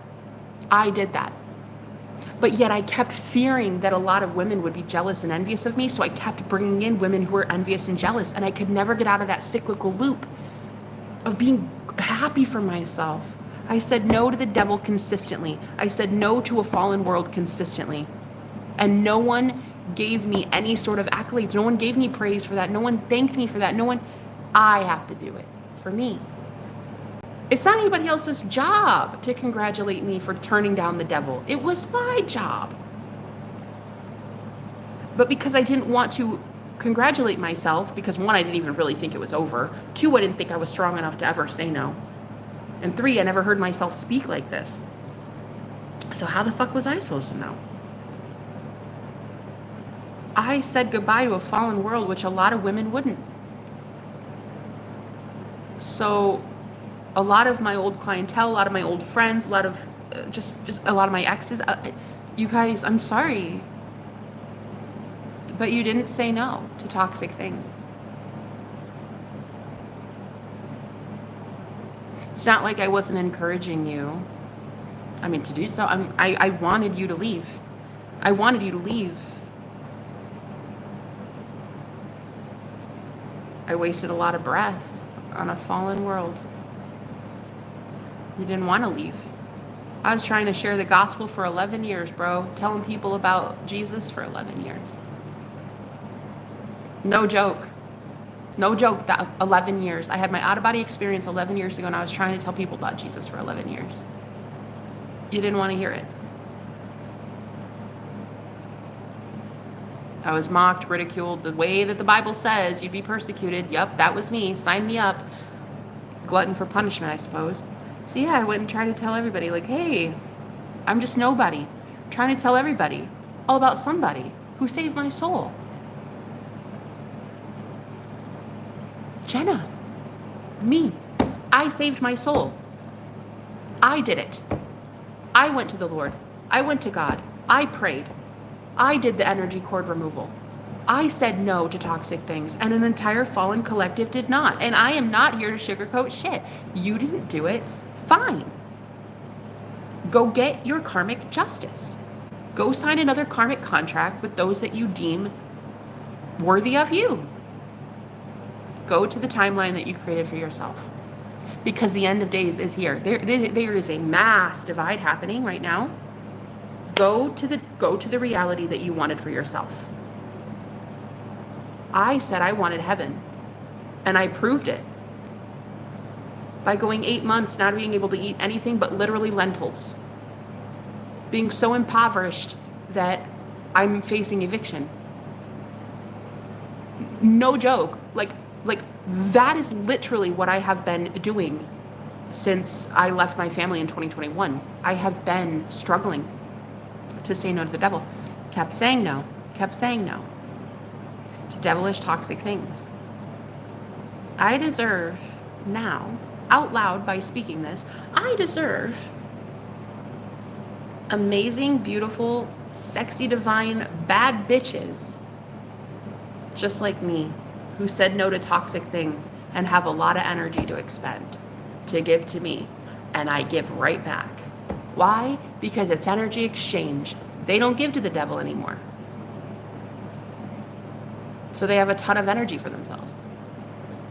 But yet I kept fearing that a lot of women would be jealous and envious of me. So I kept bringing in women who were envious and jealous. And I could never get out of that cyclical loop of being happy for myself. I said no to the devil consistently. I said no to a fallen world consistently. And no one gave me any sort of accolades. No one gave me praise for that. No one thanked me for that. I have to do it for me. It's not anybody else's job to congratulate me for turning down the devil. It was my job. But because I didn't want to congratulate myself, because one, I didn't even really think it was over. Two, I didn't think I was strong enough to ever say no. And three, I never heard myself speak like this. So how the fuck was I supposed to know? I said goodbye to a fallen world, which a lot of women wouldn't. So a lot of my old clientele, a lot of my old friends, a lot of just a lot of my exes, you guys, I'm sorry, but you didn't say no to toxic things. It's not like I wasn't encouraging you. I mean, to do so. I wanted you to leave. I wanted you to leave. I wasted a lot of breath on a fallen world. You didn't want to leave. I was trying to share the gospel for 11 years, bro. Telling people about Jesus for 11 years. No joke. No joke, that 11 years. I had my out-of-body experience 11 years ago, and I was trying to tell people about Jesus for 11 years. You didn't want to hear it. I was mocked, ridiculed, the way that the Bible says you'd be persecuted. Yep, that was me. Sign me up. Glutton for punishment, I suppose. So yeah, I went and tried to tell everybody, like, hey, I'm just nobody. I'm trying to tell everybody all about somebody who saved my soul. Jenna, me. I saved my soul. I did it. I went to the Lord. I went to God. I prayed. I did the energy cord removal. I said no to toxic things, and an entire fallen collective did not. And I am not here to sugarcoat shit. You didn't do it. Fine. Go get your karmic justice. Go sign another karmic contract with those that you deem worthy of you. Go to the timeline that you created for yourself. Because the end of days is here. There is a mass divide happening right now. Go to the reality that you wanted for yourself. I said I wanted heaven, and I proved it by going 8 months not being able to eat anything but literally lentils, being so impoverished that I'm facing eviction. No joke. Like that is literally what I have been doing since I left my family in 2021. I have been struggling to say no to the devil. Kept saying no to devilish, toxic things. I deserve now, out loud by speaking this, I deserve amazing, beautiful, sexy, divine, bad bitches just like me, who said no to toxic things and have a lot of energy to expend, to give to me, and I give right back. Why? Because it's energy exchange. They don't give to the devil anymore. So they have a ton of energy for themselves.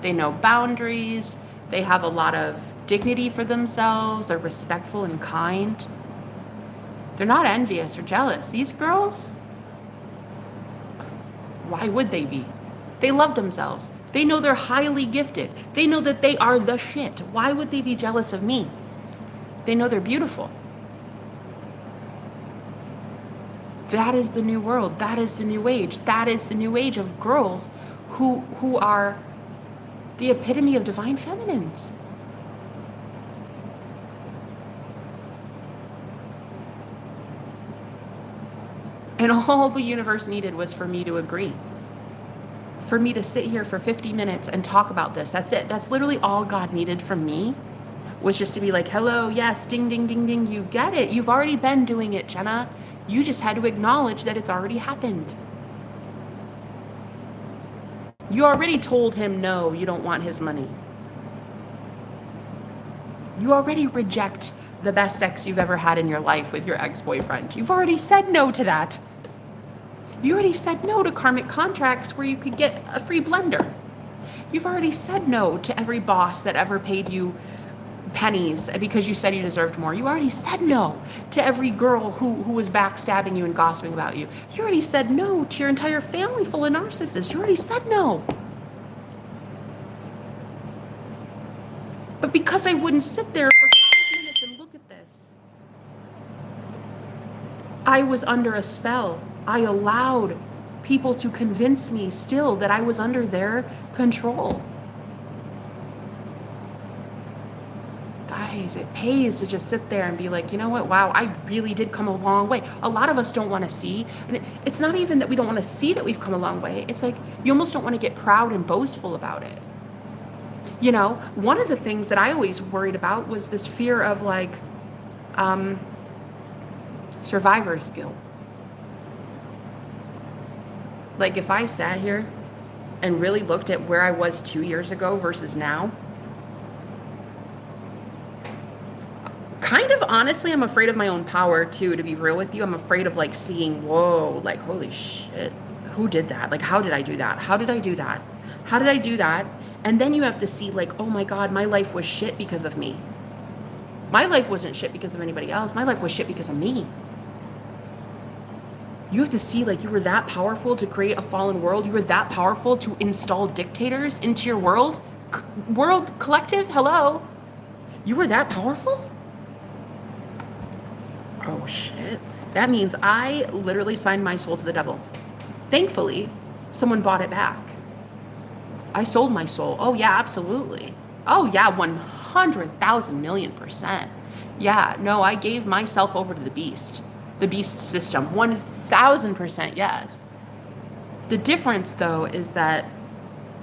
They know boundaries. They have a lot of dignity for themselves. They're respectful and kind. They're not envious or jealous. These girls, why would they be? They love themselves. They know they're highly gifted. They know that they are the shit. Why would they be jealous of me? They know they're beautiful. That is the new world. That is the new age. That is the new age of girls who are the epitome of divine feminines. And all the universe needed was for me to agree. For me to sit here for 50 minutes and talk about this. That's it. That's literally all God needed from me, was just to be like, hello, yes, ding, ding, ding, ding. You get it. You've already been doing it, Jenna. You just had to acknowledge that it's already happened. You already told him no, you don't want his money. You already reject the best sex you've ever had in your life with your ex-boyfriend. You've already said no to that. You already said no to karmic contracts where you could get a free blender. You've already said no to every boss that ever paid you pennies because you said you deserved more. You already said no to every girl who was backstabbing you and gossiping about you. You already said no to your entire family full of narcissists. You already said no. But because I wouldn't sit there for 5 minutes and look at this, I was under a spell. I allowed people to convince me still that I was under their control. Guys, it pays to just sit there and be like, you know what? Wow, I really did come a long way. A lot of us don't want to see. And it's not even that we don't want to see that we've come a long way. It's like you almost don't want to get proud and boastful about it. You know, one of the things that I always worried about was this fear of like survivor's guilt. Like if I sat here and really looked at where I was 2 years ago versus now, kind of honestly, I'm afraid of my own power too, to be real with you. I'm afraid of like seeing, whoa, like, holy shit, who did that? Like, how did I do that? How did I do that? How did I do that? And then you have to see like, oh my God, my life was shit because of me. My life wasn't shit because of anybody else. My life was shit because of me. You have to see like you were that powerful to create a fallen world. You were that powerful to install dictators into your world. World collective, hello. You were that powerful? Oh shit. That means I literally signed my soul to the devil. Thankfully, someone bought it back. I sold my soul. Oh yeah, absolutely. Oh yeah, 100,000 million %. Yeah, no, I gave myself over to the beast system. 1,000% yes. The difference though is that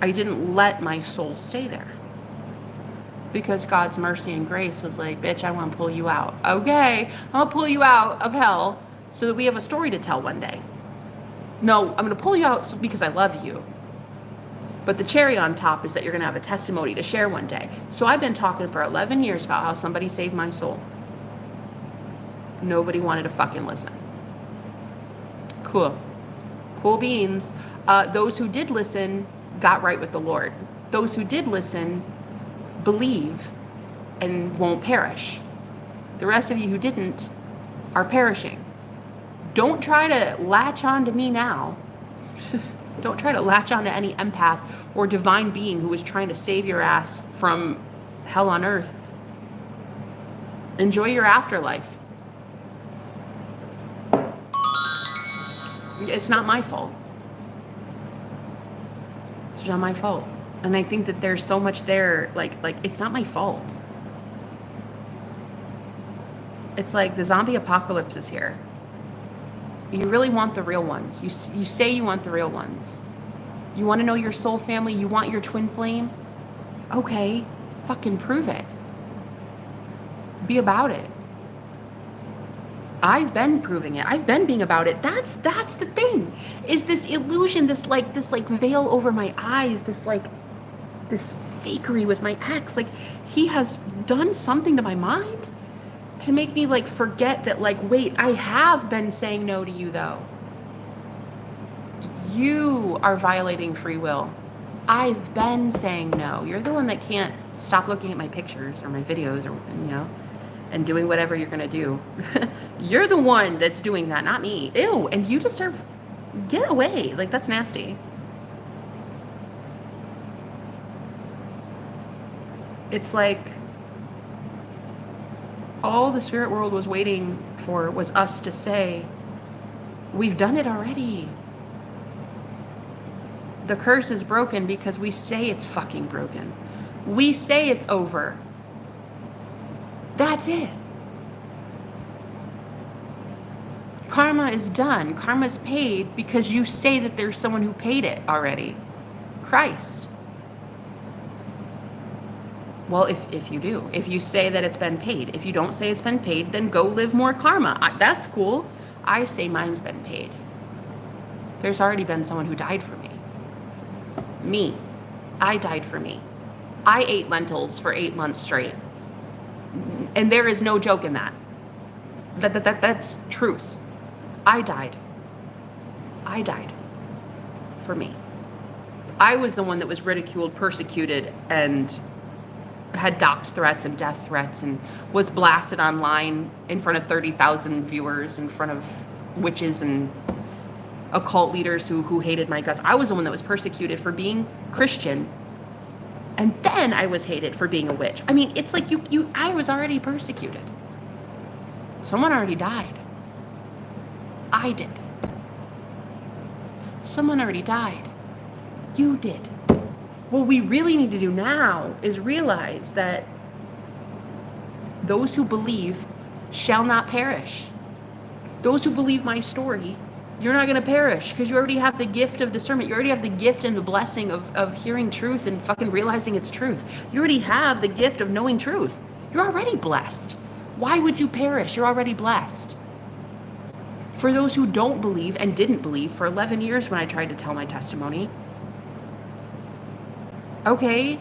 I didn't let my soul stay there. Because God's mercy and grace was like, bitch, I want to pull you out. Okay, I'm going to pull you out of hell so that we have a story to tell one day. No, I'm going to pull you out because I love you. But the cherry on top is that you're going to have a testimony to share one day. So I've been talking for 11 years about how somebody saved my soul. Nobody wanted to fucking listen. Cool. Cool beans. Those who did listen got right with the Lord. Those who did listen believe and won't perish. The rest of you who didn't are perishing. Don't try to latch on to me now. Don't try to latch on to any empath or divine being who is trying to save your ass from hell on earth. Enjoy your afterlife. It's not my fault. It's not my fault. And I think that there's so much there, like it's not my fault. It's like the zombie apocalypse is here. You really want the real ones. You say you want the real ones. You want to know your soul family? You want your twin flame? Okay, fucking prove it. Be about it. I've been proving it. I've been being about it. That's the thing. Is this illusion, this veil over my eyes, this fakery with my ex. Like he has done something to my mind to make me like forget that like, wait, I have been saying no to you though. You are violating free will. I've been saying no. You're the one that can't stop looking at my pictures or my videos or, you know, and doing whatever you're going to do. You're the one that's doing that, not me. Ew. And you deserve, get away. Like that's nasty. It's like all the spirit world was waiting for was us to say, we've done it already. The curse is broken because we say it's fucking broken. We say it's over. That's it. Karma is done. Karma's paid because you say that there's someone who paid it already. Christ. Well, if you do, if you say that it's been paid, if you don't say it's been paid, then go live more karma. That's cool. I say mine's been paid. There's already been someone who died for me. Me. I died for me. I ate lentils for 8 months straight. And there is no joke in that. That's truth. I died. I died for me. I was the one that was ridiculed, persecuted, and had dox threats and death threats and was blasted online in front of 30,000 viewers, in front of witches and occult leaders who hated my guts. I was the one that was persecuted for being Christian, and then I was hated for being a witch. I mean, it's like I was already persecuted. Someone already died. I did. Someone already died. You did. What we really need to do now is realize that those who believe shall not perish. Those who believe my story, you're not going to perish because you already have the gift of discernment. You already have the gift and the blessing of hearing truth and fucking realizing it's truth. You already have the gift of knowing truth. You're already blessed. Why would you perish? You're already blessed. For those who don't believe and didn't believe for 11 years when I tried to tell my testimony, okay,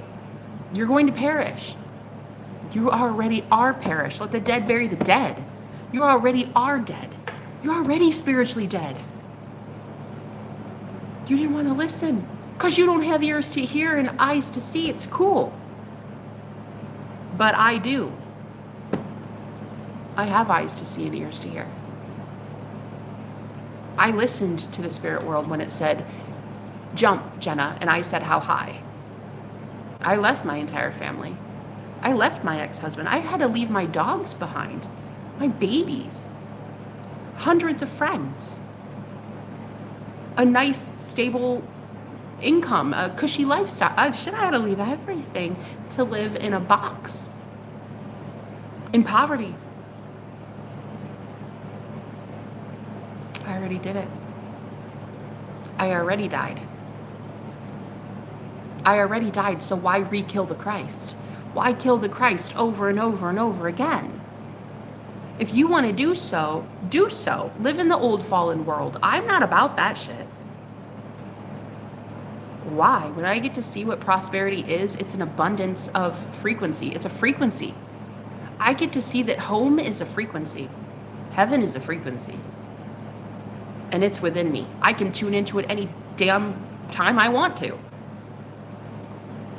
you're going to perish. You already are perished. Let the dead bury the dead. You already are dead. You're already spiritually dead. You didn't want to listen because you don't have ears to hear and eyes to see. It's cool. But I do. I have eyes to see and ears to hear. I listened to the spirit world when it said, jump, Jenna, and I said, how high? I left my entire family. I left my ex-husband. I had to leave my dogs behind, my babies, hundreds of friends, a nice, stable income, a cushy lifestyle. I had to leave everything to live in a box, in poverty. I already did it. I already died. I already died, so why re-kill the Christ? Why kill the Christ over and over and over again? If you want to do so, do so. Live in the old fallen world. I'm not about that shit. Why? When I get to see what prosperity is, it's an abundance of frequency. It's a frequency. I get to see that home is a frequency. Heaven is a frequency. And it's within me. I can tune into it any damn time I want to.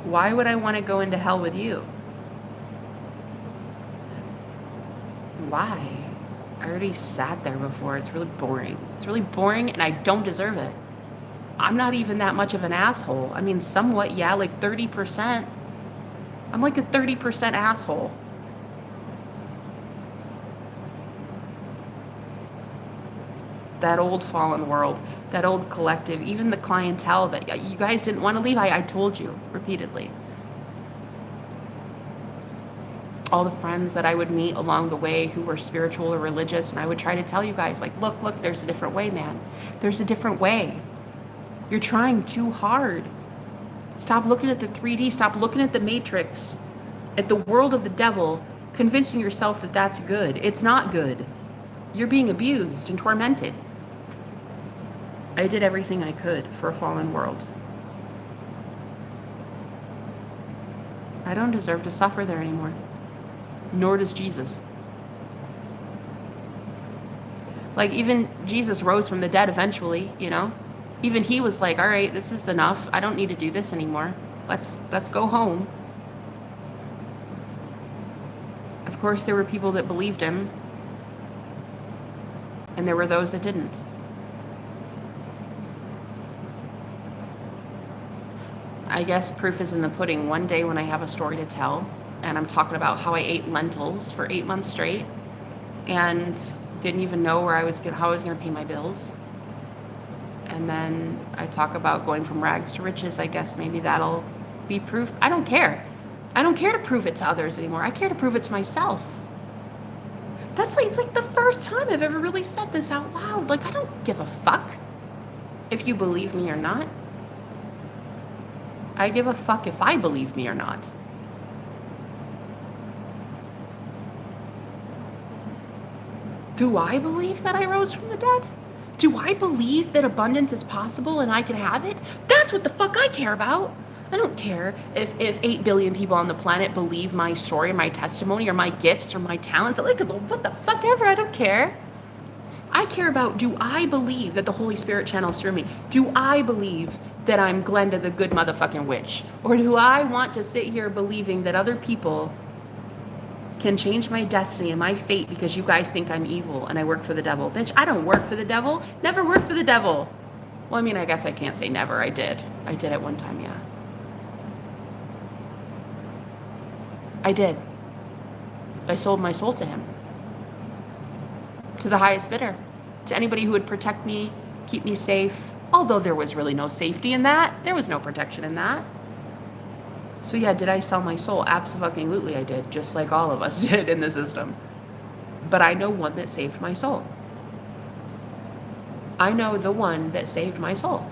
Why would I want to go into hell with you? Why? I already sat there before. It's really boring. It's really boring and I don't deserve it. I'm not even that much of an asshole. I mean, somewhat, yeah, like 30%. I'm like a 30% asshole. That old fallen world, that old collective, even the clientele that you guys didn't want to leave, I told you repeatedly. All the friends that I would meet along the way who were spiritual or religious, and I would try to tell you guys, like, look, there's a different way, man. There's a different way. You're trying too hard. Stop looking at the 3D. Stop looking at the Matrix, at the world of the devil, convincing yourself that that's good. It's not good. You're being abused and tormented. I did everything I could for a fallen world. I don't deserve to suffer there anymore. Nor does Jesus. Like, even Jesus rose from the dead eventually, you know? Even he was like, all right, this is enough. I don't need to do this anymore. Let's go home. Of course, there were people that believed him. And there were those that didn't. I guess proof is in the pudding. One day when I have a story to tell, and I'm talking about how I ate lentils for 8 months straight, and didn't even know how I was gonna pay my bills. And then I talk about going from rags to riches. I guess maybe that'll be proof. I don't care. I don't care to prove it to others anymore. I care to prove it to myself. It's like the first time I've ever really said this out loud. Like, I don't give a fuck if you believe me or not. I give a fuck if I believe me or not. Do I believe that I rose from the dead? Do I believe that abundance is possible and I can have it? That's what the fuck I care about. I don't care if 8 billion people on the planet believe my story, my testimony, or my gifts, or my talents. Like, what the fuck ever, I don't care. I care about, do I believe that the Holy Spirit channels through me? Do I believe that I'm Glenda the good motherfucking witch? Or do I want to sit here believing that other people can change my destiny and my fate because you guys think I'm evil and I work for the devil? Bitch, I don't work for the devil. Never worked for the devil. Well, I mean, I guess I can't say never. I did. I did at one time, yeah. I did. I sold my soul to him. To the highest bidder. To anybody who would protect me, keep me safe. Although there was really no safety in that. There was no protection in that. So yeah, did I sell my soul? Absolutely I did. Just like all of us did in the system. But I know one that saved my soul. I know the one that saved my soul.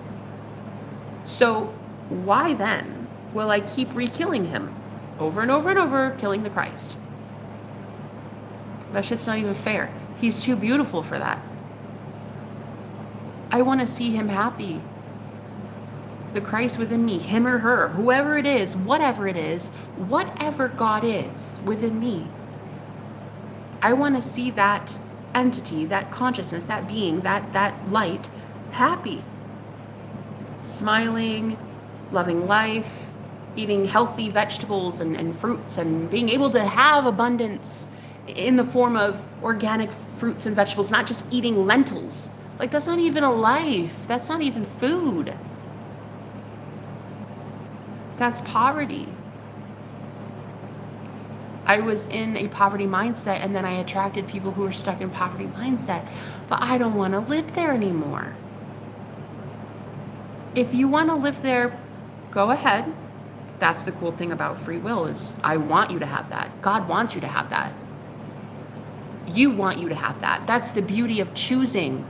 So why then will I keep re-killing him? Over and over and over, killing the Christ. That shit's not even fair. He's too beautiful for that. I want to see him happy. The Christ within me, him or her, whoever it is, whatever God is within me. I want to see that entity, that consciousness, that being, that light, happy. Smiling, loving life, eating healthy vegetables and fruits, and being able to have abundance in the form of organic fruits and vegetables, not just eating lentils. Like, that's not even a life. That's not even food. That's poverty. I was in a poverty mindset, and then I attracted people who were stuck in poverty mindset. But I don't want to live there anymore. If you want to live there, go ahead. That's the cool thing about free will, is I want you to have that. God wants you to have that. You want you to have that. That's the beauty of choosing.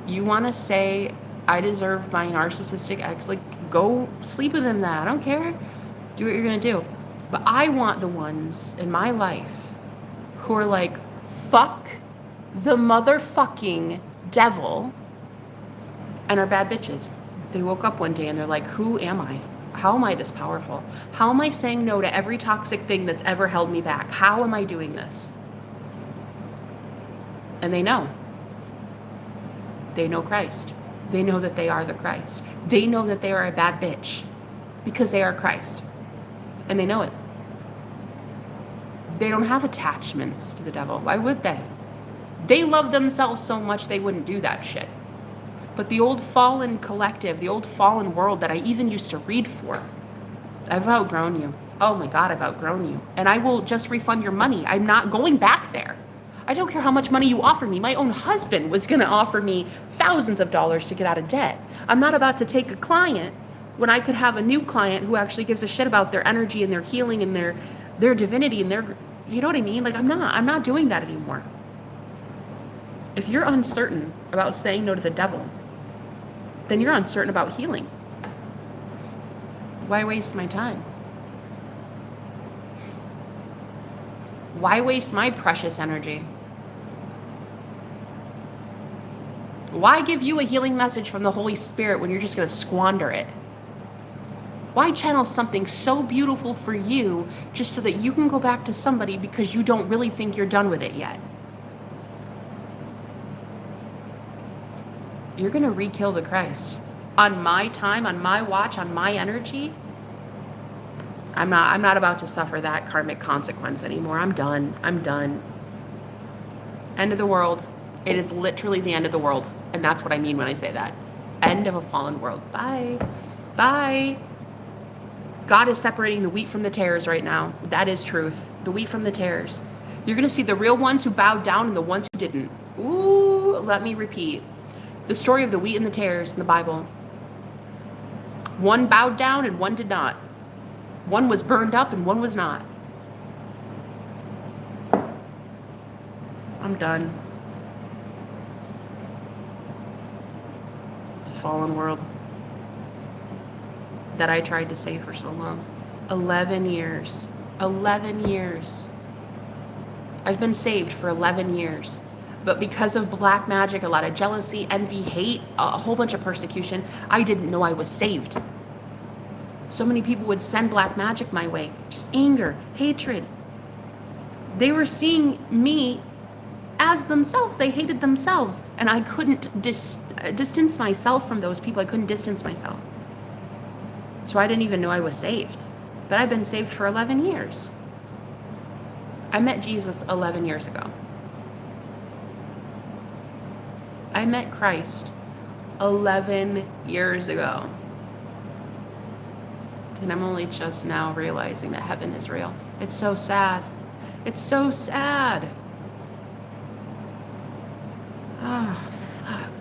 You want to say, I deserve my narcissistic ex. Like, go sleep with him then. I don't care. Do what you're going to do. But I want the ones in my life who are like, fuck the motherfucking devil, and are bad bitches. They woke up one day and they're like, who am I? How am I this powerful? How am I saying no to every toxic thing that's ever held me back? How am I doing this? And they know. They know Christ. They know that they are the Christ. They know that they are a bad bitch because they are Christ. And they know it. They don't have attachments to the devil. Why would they? They love themselves so much they wouldn't do that shit. But the old fallen collective, the old fallen world that I even used to read for, I've outgrown you. Oh my God, I've outgrown you. And I will just refund your money. I'm not going back there. I don't care how much money you offer me. My own husband was going to offer me thousands of dollars to get out of debt. I'm not about to take a client when I could have a new client who actually gives a shit about their energy and their healing and their divinity and their, you know what I mean? Like, I'm not doing that anymore. If you're uncertain about saying no to the devil, then you're uncertain about healing. Why waste my time? Why waste my precious energy? Why give you a healing message from the Holy Spirit when you're just going to squander it? Why channel something so beautiful for you just so that you can go back to somebody because you don't really think you're done with it yet? You're going to re-kill the Christ. On my time, on my watch, on my energy. I'm not about to suffer that karmic consequence anymore. I'm done. End of the world. It is literally the end of the world. And that's what I mean when I say that. End of a fallen world. Bye. Bye. God is separating the wheat from the tares right now. That is truth. The wheat from the tares. You're going to see the real ones who bowed down and the ones who didn't. Ooh, let me repeat. The story of the wheat and the tares in the Bible. One bowed down and one did not. One was burned up and one was not. I'm done. It's a fallen world that I tried to save for so long. 11 years. 11 years. I've been saved for 11 years. But because of black magic, a lot of jealousy, envy, hate, a whole bunch of persecution, I didn't know I was saved. So many people would send black magic my way. Just anger, hatred. They were seeing me as themselves. They hated themselves. And I couldn't distance myself from those people. I couldn't distance myself. So I didn't even know I was saved. But I've been saved for 11 years. I met Jesus 11 years ago. I met Christ 11 years ago. And I'm only just now realizing that heaven is real. It's so sad. It's so sad. Oh, fuck.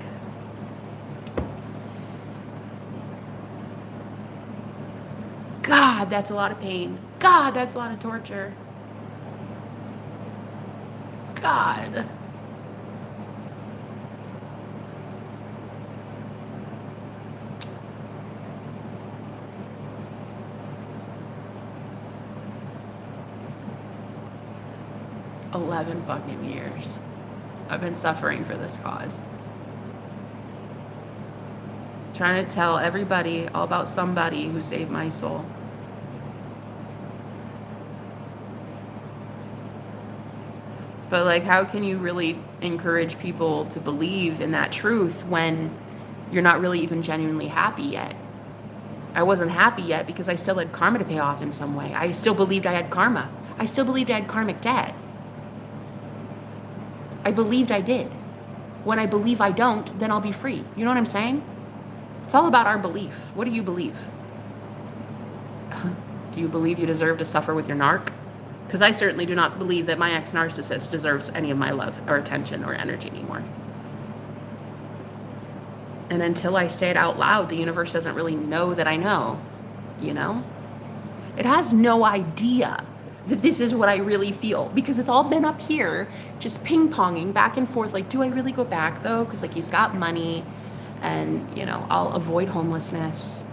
God, that's a lot of pain. God, that's a lot of torture. God. "11 fucking years. I've been suffering for this cause. Trying to tell everybody all about somebody who saved my soul. But like, how can you really encourage people to believe in that truth when you're not really even genuinely happy yet? I wasn't happy yet because I still had karma to pay off in some way. I still believed I had karma. I still believed I had karmic debt. I believed I did. When I believe I don't, then I'll be free. You know what I'm saying? It's all about our belief. What do you believe? Do you believe you deserve to suffer with your narc? Because I certainly do not believe that my ex-narcissist deserves any of my love or attention or energy anymore. And until I say it out loud, the universe doesn't really know that I know, you know? It has no idea that this is what I really feel, because it's all been up here just ping-ponging back and forth. Like, do I really go back though? Because like, he's got money and, you know, I'll avoid homelessness.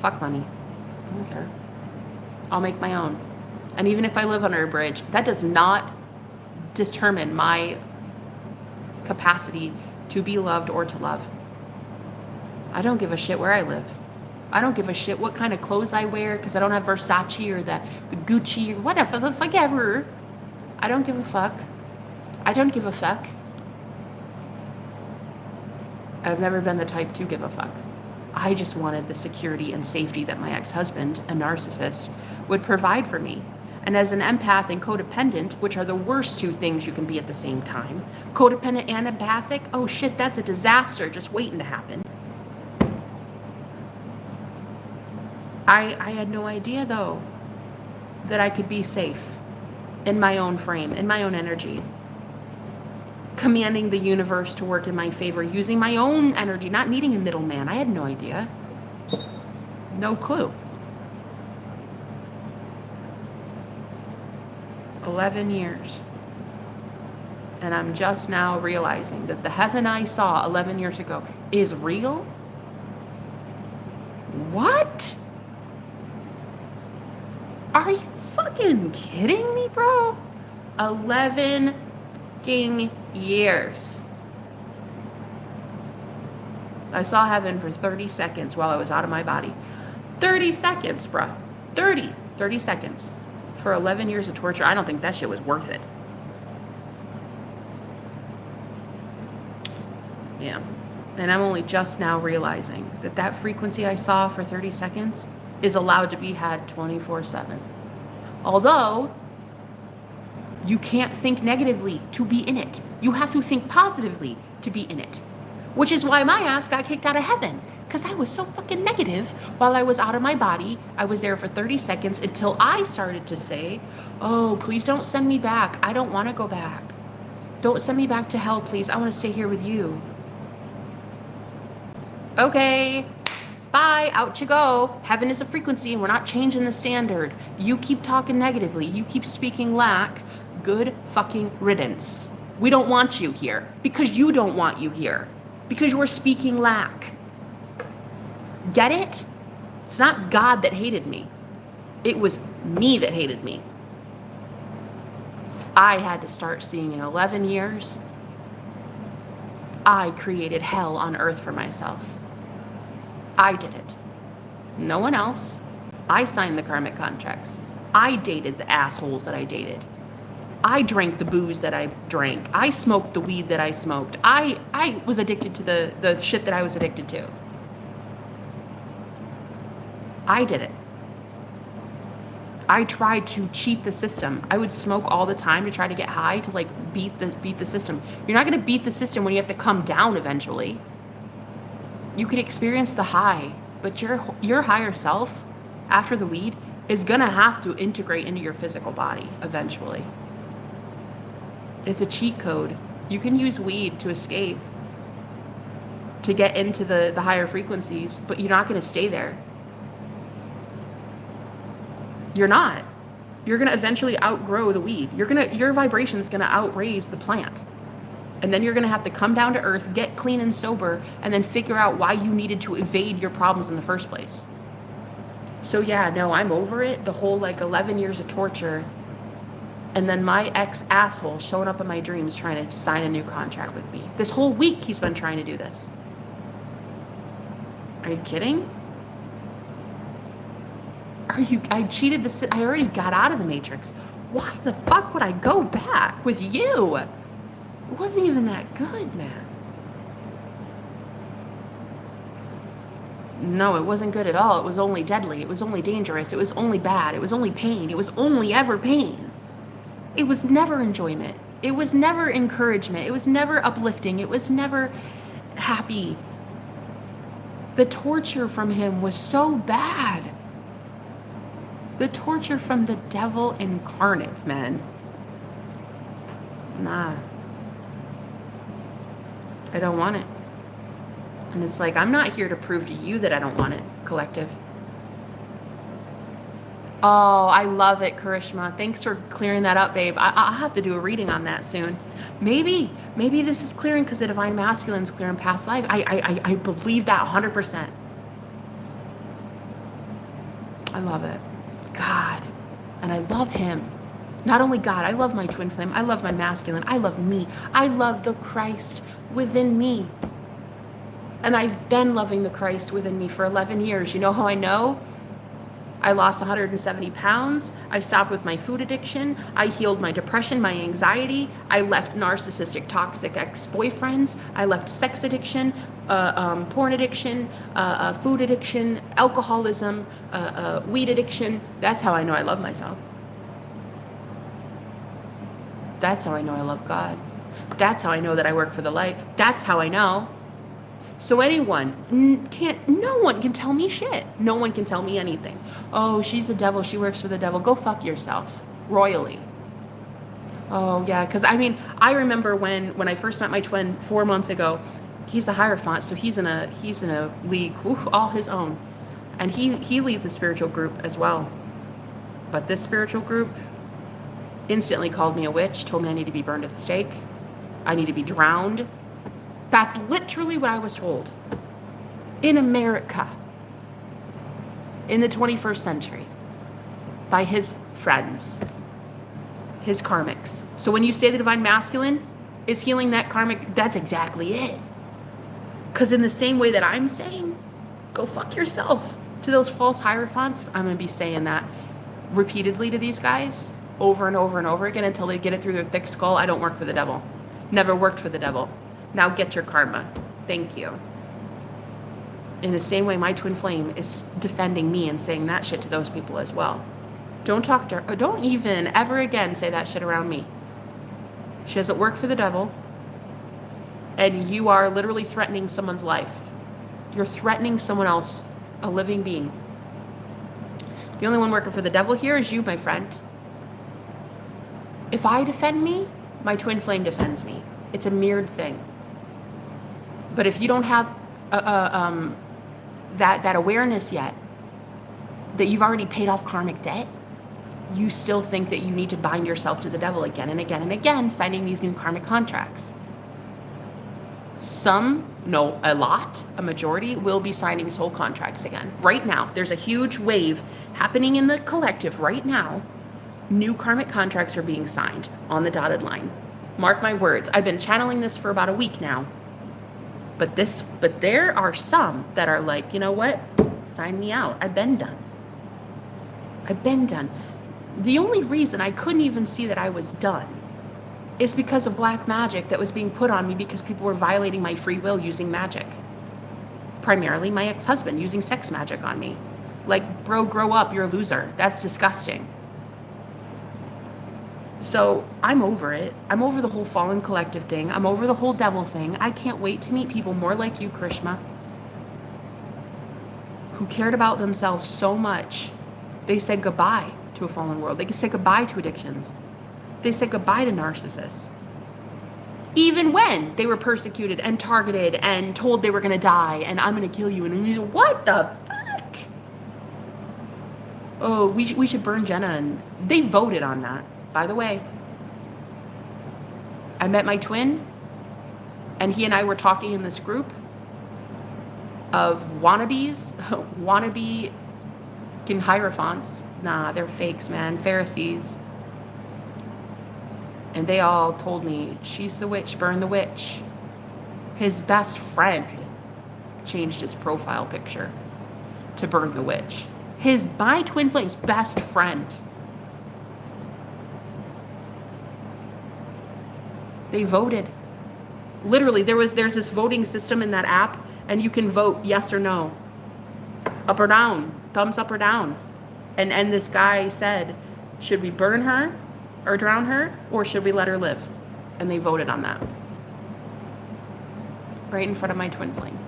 Fuck money. I don't care. I'll make my own. And even if I live under a bridge, that does not determine my capacity to be loved or to love. I don't give a shit where I live. I don't give a shit what kind of clothes I wear because I don't have Versace or the Gucci or whatever the fuck ever. I don't give a fuck. I don't give a fuck. I've never been the type to give a fuck. I just wanted the security and safety that my ex-husband, a narcissist, would provide for me. And as an empath and codependent, which are the worst two things you can be at the same time, codependent and empathic, oh shit, that's a disaster just waiting to happen. I had no idea, though, that I could be safe in my own frame, in my own energy, commanding the universe to work in my favor, using my own energy, not needing a middleman. I had no idea. No clue. 11 years. And I'm just now realizing that the heaven I saw 11 years ago is real? What? Are you fucking kidding me, bro? 11 ding years. I saw heaven for 30 seconds while I was out of my body. 30 seconds, bro. 30 seconds. For 11 years of torture, I don't think that shit was worth it. Yeah. And I'm only just now realizing that that frequency I saw for 30 seconds is allowed to be had 24/7. Although, you can't think negatively to be in it. You have to think positively to be in it. Which is why my ass got kicked out of heaven. Because I was so fucking negative while I was out of my body. I was there for 30 seconds until I started to say, oh, please don't send me back. I don't want to go back. Don't send me back to hell, please. I want to stay here with you. Okay. Bye, out you go. Heaven is a frequency and we're not changing the standard. You keep talking negatively. You keep speaking lack. Good fucking riddance. We don't want you here because you don't want you here because you're speaking lack. Get it? It's not God that hated me. It was me that hated me. I had to start seeing in 11 years, I created hell on earth for myself. I did it. No one else. I signed the karmic contracts. I dated the assholes that I dated. I drank the booze that I drank. I smoked the weed that I smoked. I was addicted to the shit that I was addicted to. I did it. I tried to cheat the system. I would smoke all the time to try to get high to like beat the system. You're not going to beat the system when you have to come down eventually. You can experience the high, but your higher self after the weed is going to have to integrate into your physical body eventually. It's a cheat code. You can use weed to escape, to get into the higher frequencies, but you're not going to stay there. You're not. You're going to eventually outgrow the weed. Your vibration's going to outraise the plant. And then you're going to have to come down to earth, get clean and sober, and then figure out why you needed to evade your problems in the first place. So yeah, no, I'm over it. The whole like 11 years of torture. And then my ex-asshole showing up in my dreams trying to sign a new contract with me. This whole week he's been trying to do this. Are you kidding? I cheated I already got out of the matrix. Why the fuck would I go back with you? It wasn't even that good, man. No, it wasn't good at all. It was only deadly. It was only dangerous. It was only bad. It was only pain. It was only ever pain. It was never enjoyment. It was never encouragement. It was never uplifting. It was never happy. The torture from him was so bad. The torture from the devil incarnate, man. Nah. I don't want it. And it's like, I'm not here to prove to you that I don't want it, collective. Oh, I love it, Karishma. Thanks for clearing that up, babe. I'll have to do a reading on that soon. Maybe this is clearing because the divine masculine's clearing past life. I believe that 100%. I love it. God. And I love him. Not only God, I love my twin flame. I love my masculine. I love me. I love the Christ within me. And I've been loving the Christ within me for 11 years. You know how I know? I lost 170 pounds. I stopped with my food addiction. I healed my depression, my anxiety. I left narcissistic, toxic ex-boyfriends. I left sex addiction, porn addiction, food addiction, alcoholism, weed addiction. That's how I know I love myself. That's how I know I love God. That's how I know that I work for the light. That's how I know. So no one can tell me shit. No one can tell me anything. Oh, she's the devil. She works for the devil. Go fuck yourself. Royally. Oh, yeah. Because, I remember when I first met my twin 4 months ago, he's a Hierophant, so he's in a league all his own. And he leads a spiritual group as well. But this spiritual group instantly called me a witch, told me I need to be burned at the stake. I need to be drowned. That's literally what I was told. In America. In the 21st century. By his friends. His karmics. So when you say the divine masculine is healing that karmic, that's exactly it. Because in the same way that I'm saying, go fuck yourself to those false hierophants, I'm going to be saying that repeatedly to these guys over and over and over again until they get it through their thick skull. I don't work for the devil. Never worked for the devil. Now get your karma. Thank you. In the same way, my twin flame is defending me and saying that shit to those people as well. Don't talk to her. Or don't even ever again say that shit around me. She doesn't work for the devil. And you are literally threatening someone's life. You're threatening someone else, a living being. The only one working for the devil here is you, my friend. If I defend me, my twin flame defends me. It's a mirrored thing. But if you don't have that awareness yet, that you've already paid off karmic debt, you still think that you need to bind yourself to the devil again and again and again, signing these new karmic contracts. A majority will be signing soul contracts again. Right now, there's a huge wave happening in the collective right now. New karmic contracts are being signed on the dotted line. Mark my words. I've been channeling this for about a week now. But there are some that are like, you know what? Sign me out. I've been done. I've been done. The only reason I couldn't even see that I was done is because of black magic that was being put on me because people were violating my free will using magic. Primarily my ex-husband using sex magic on me. Like, bro, grow up, you're a loser. That's disgusting. So I'm over it. I'm over the whole fallen collective thing. I'm over the whole devil thing. I can't wait to meet people more like you, Krishma, who cared about themselves so much. They said goodbye to a fallen world. They could say goodbye to addictions. They said goodbye to narcissists. Even when they were persecuted and targeted and told they were going to die and I'm going to kill you. And what the fuck? Oh, we should burn Jenna. And they voted on that, by the way. I met my twin and he and I were talking in this group of wannabes, wannabe hierophants. Nah, they're fakes, man. Pharisees. And they all told me, she's the witch, burn the witch. His best friend changed his profile picture to burn the witch. My twin flame's best friend. They voted. Literally, there's this voting system in that app, and you can vote yes or no. Up or down, thumbs up or down. And this guy said, should we burn her? Or drown her, or should we let her live? And they voted on that. Right in front of my twin flame.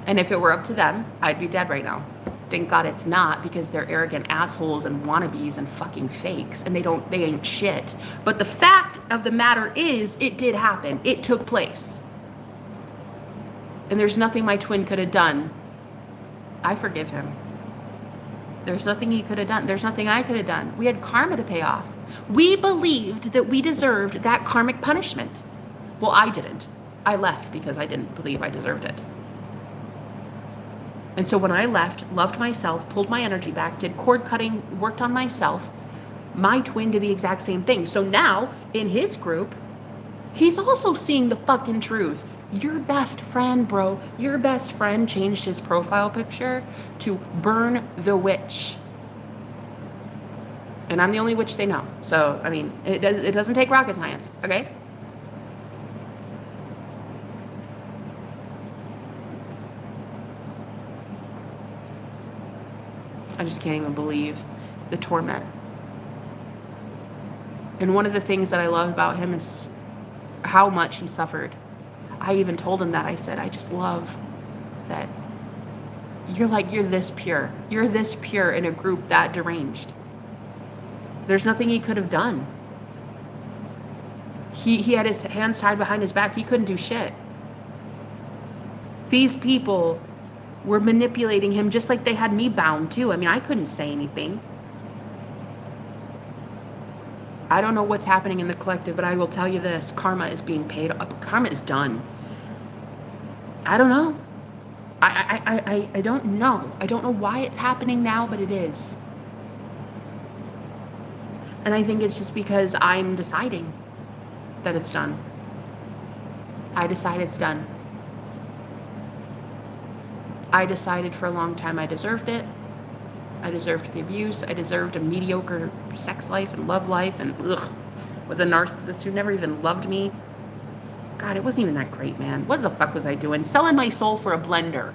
And if it were up to them, I'd be dead right now. Thank God it's not, because they're arrogant assholes and wannabes and fucking fakes, and they ain't shit. But the fact of the matter is, it did happen. It took place. And there's nothing my twin could have done. I forgive him. There's nothing he could have done. There's nothing I could have done. We had karma to pay off. We believed that we deserved that karmic punishment. Well, I didn't. I left because I didn't believe I deserved it. And so when I left, loved myself, pulled my energy back, did cord cutting, worked on myself, my twin did the exact same thing. So now, in his group, he's also seeing the fucking truth. Your best friend, bro, your best friend changed his profile picture to burn the witch. And I'm the only witch they know. So, I mean, it doesn't take rocket science, okay? I just can't even believe the torment. And one of the things that I love about him is how much he suffered. I even told him that. I said, I just love that you're this pure. You're this pure in a group that deranged. There's nothing he could have done. He had his hands tied behind his back. He couldn't do shit. These people were manipulating him just like they had me bound too. I mean, I couldn't say anything. I don't know what's happening in the collective, but I will tell you this. Karma is being paid up. Karma is done. I don't know. I don't know. I don't know why it's happening now, but it is. And I think it's just because I'm deciding that it's done. I decide it's done. I decided for a long time I deserved it. I deserved the abuse. I deserved a mediocre sex life and love life and with a narcissist who never even loved me. God, it wasn't even that great, man. What the fuck was I doing? Selling my soul for a blender.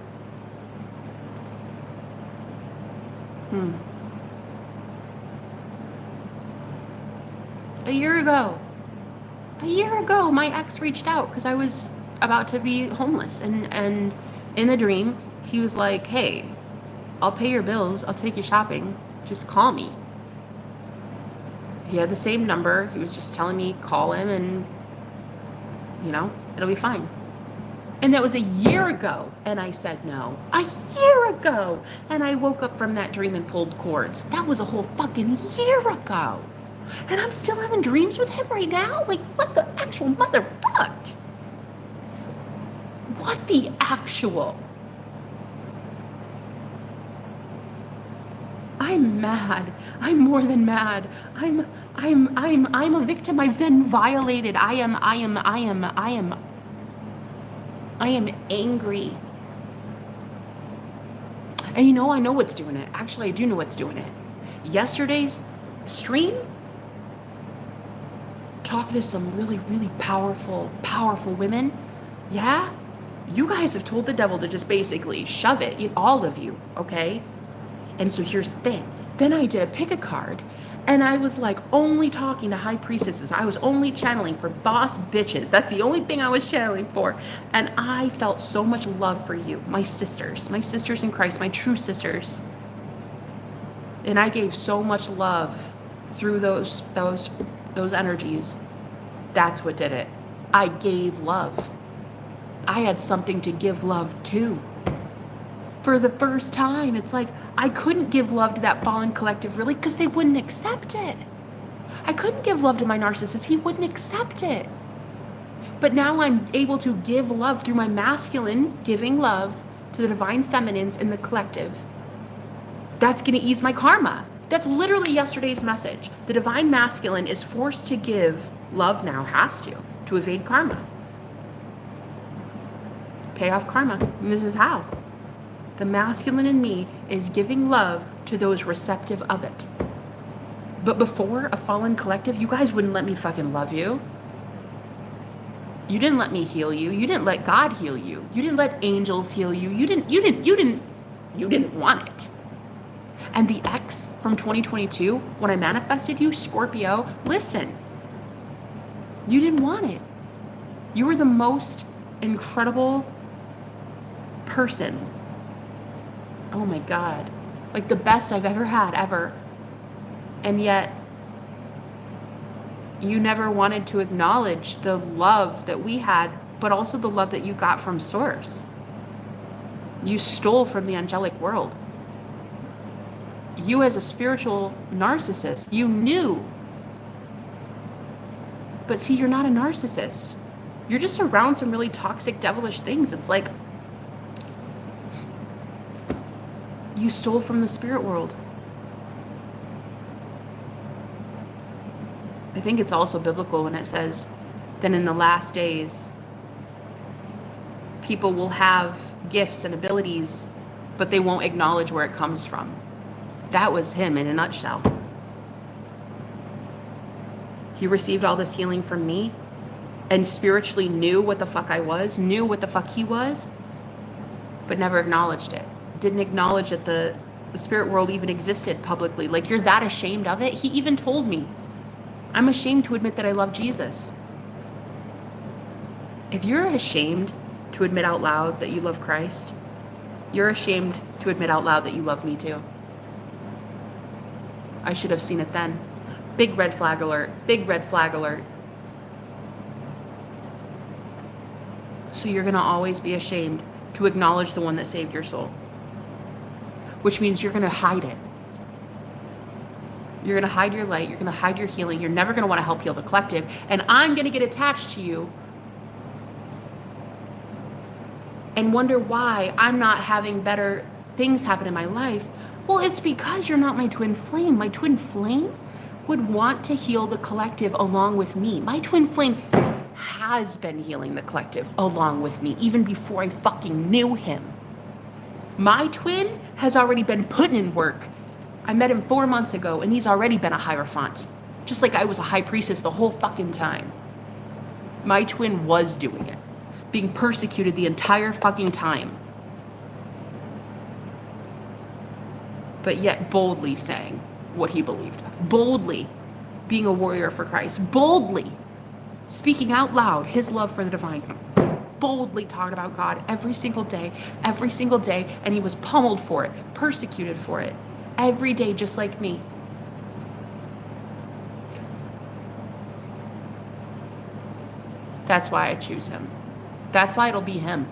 A year ago, my ex reached out because I was about to be homeless. And in the dream, he was like, hey, I'll pay your bills. I'll take you shopping. Just call me. He had the same number. He was just telling me, call him and, it'll be fine. And that was a year ago. And I said no. A year ago. And I woke up from that dream and pulled cords. That was a whole fucking year ago. And I'm still having dreams with him right now? Like, what the actual motherfuck? What the actual? I'm mad. I'm more than mad. I'm a victim. I've been violated. I am angry. And you know, I know what's doing it. Actually, I do know what's doing it. Yesterday's stream, talking to some really, really powerful women. Yeah? You guys have told the devil to just basically shove it, all of you, okay? And so here's the thing. Then I did a pick a card, and I was like only talking to high priestesses. I was only channeling for boss bitches. That's the only thing I was channeling for. And I felt so much love for you, my sisters in Christ, my true sisters. And I gave so much love through those energies. That's what did it. I gave love. I had something to give love to. For the first time, it's like I couldn't give love to that fallen collective really because they wouldn't accept it. I couldn't give love to my narcissist. He wouldn't accept it. But now I'm able to give love through my masculine, giving love to the divine feminines in the collective. That's going to ease my karma. That's literally yesterday's message. The divine masculine is forced to give love now, has to evade karma. Pay off karma. And this is how. The masculine in me is giving love to those receptive of it. But before a fallen collective, you guys wouldn't let me fucking love you. You didn't let me heal you. You didn't let God heal you. You didn't let angels heal you. You didn't want it. And the X from 2022, when I manifested you, Scorpio, listen. You didn't want it. You were the most incredible person. Oh my God. Like the best I've ever had, ever. And yet, you never wanted to acknowledge the love that we had, but also the love that you got from Source. You stole from the angelic world. You as a spiritual narcissist, you knew. But see, you're not a narcissist. You're just around some really toxic, devilish things. It's like you stole from the spirit world. I think it's also biblical when it says, then in the last days, people will have gifts and abilities, but they won't acknowledge where it comes from. That was him in a nutshell. He received all this healing from me and spiritually knew what the fuck I was, knew what the fuck he was, but never acknowledged it. Didn't acknowledge that the spirit world even existed publicly. Like, you're that ashamed of it? He even told me, I'm ashamed to admit that I love Jesus. If you're ashamed to admit out loud that you love Christ, you're ashamed to admit out loud that you love me too. I should have seen it then. Big red flag alert. Big red flag alert. So you're going to always be ashamed to acknowledge the one that saved your soul. Which means you're going to hide it. You're going to hide your light. You're going to hide your healing. You're never going to want to help heal the collective. And I'm going to get attached to you and wonder why I'm not having better things happen in my life. Well, it's because you're not my twin flame. My twin flame would want to heal the collective along with me. My twin flame has been healing the collective along with me, even before I fucking knew him. My twin has already been putting in work. I met him 4 months ago, and he's already been a Hierophant. Just like I was a high priestess the whole fucking time. My twin was doing it. Being persecuted the entire fucking time. But yet boldly saying what he believed. Boldly being a warrior for Christ. Boldly speaking out loud his love for the divine. Boldly talking about God every single day, and he was pummeled for it, persecuted for it, every day, just like me. That's why I choose him. That's why it'll be him.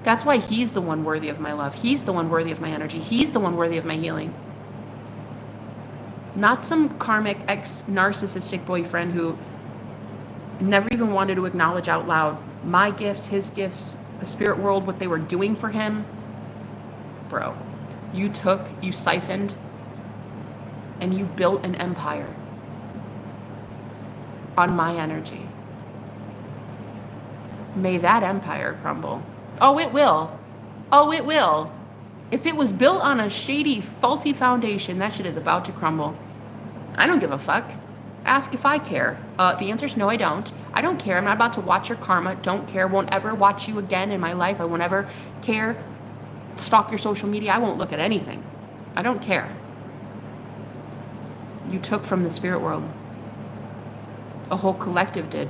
That's why he's the one worthy of my love. He's the one worthy of my energy. He's the one worthy of my healing. Not some karmic ex-narcissistic boyfriend who never even wanted to acknowledge out loud my gifts, his gifts, the spirit world, what they were doing for him. Bro, you siphoned and you built an empire on my energy. May that empire crumble. Oh, it will. Oh, it will. If it was built on a shady, faulty foundation, that shit is about to crumble. I don't give a fuck. Ask if I care. The answer is no, I don't. I don't care. I'm not about to watch your karma. Don't care. Won't ever watch you again in my life. I won't ever care. Stalk your social media. I won't look at anything. I don't care. You took from the spirit world. A whole collective did.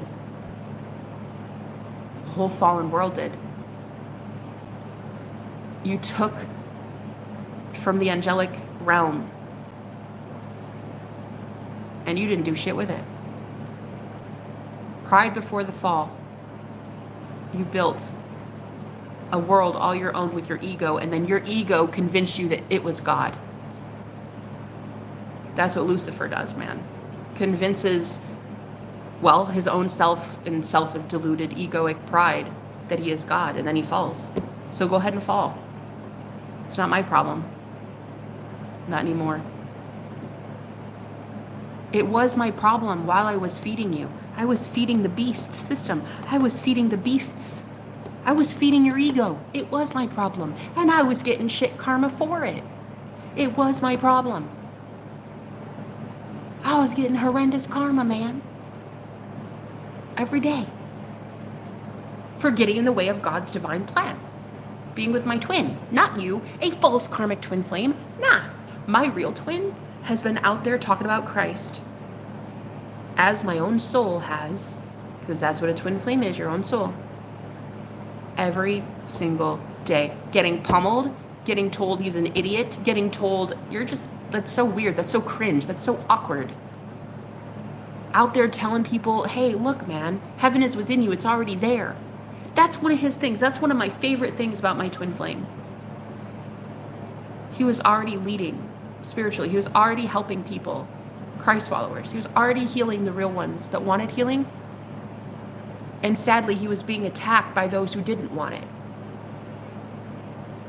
A whole fallen world did. You took from the angelic realm. And you didn't do shit with it. Pride before the fall. You built a world all your own with your ego, and then your ego convinced you that it was God. That's what Lucifer does, man. Convinces, well, his own self and self-deluded egoic pride that he is God, and then he falls. So go ahead and fall. It's not my problem. Not anymore. It was my problem while I was feeding you. I was feeding the beast system. I was feeding the beasts. I was feeding your ego. It was my problem. And I was getting shit karma for it. It was my problem. I was getting horrendous karma, man. Every day. For getting in the way of God's divine plan. Being with my twin. Not you. A false karmic twin flame. Nah. My real twin has been out there talking about Christ. As my own soul has. Because that's what a twin flame is, your own soul. Every single day. Getting pummeled. Getting told he's an idiot. Getting told, that's so weird. That's so cringe. That's so awkward. Out there telling people, hey, look, man, heaven is within you. It's already there. That's one of his things. That's one of my favorite things about my twin flame. He was already leading spiritually. He was already helping people, Christ followers. He was already healing the real ones that wanted healing. And sadly, he was being attacked by those who didn't want it.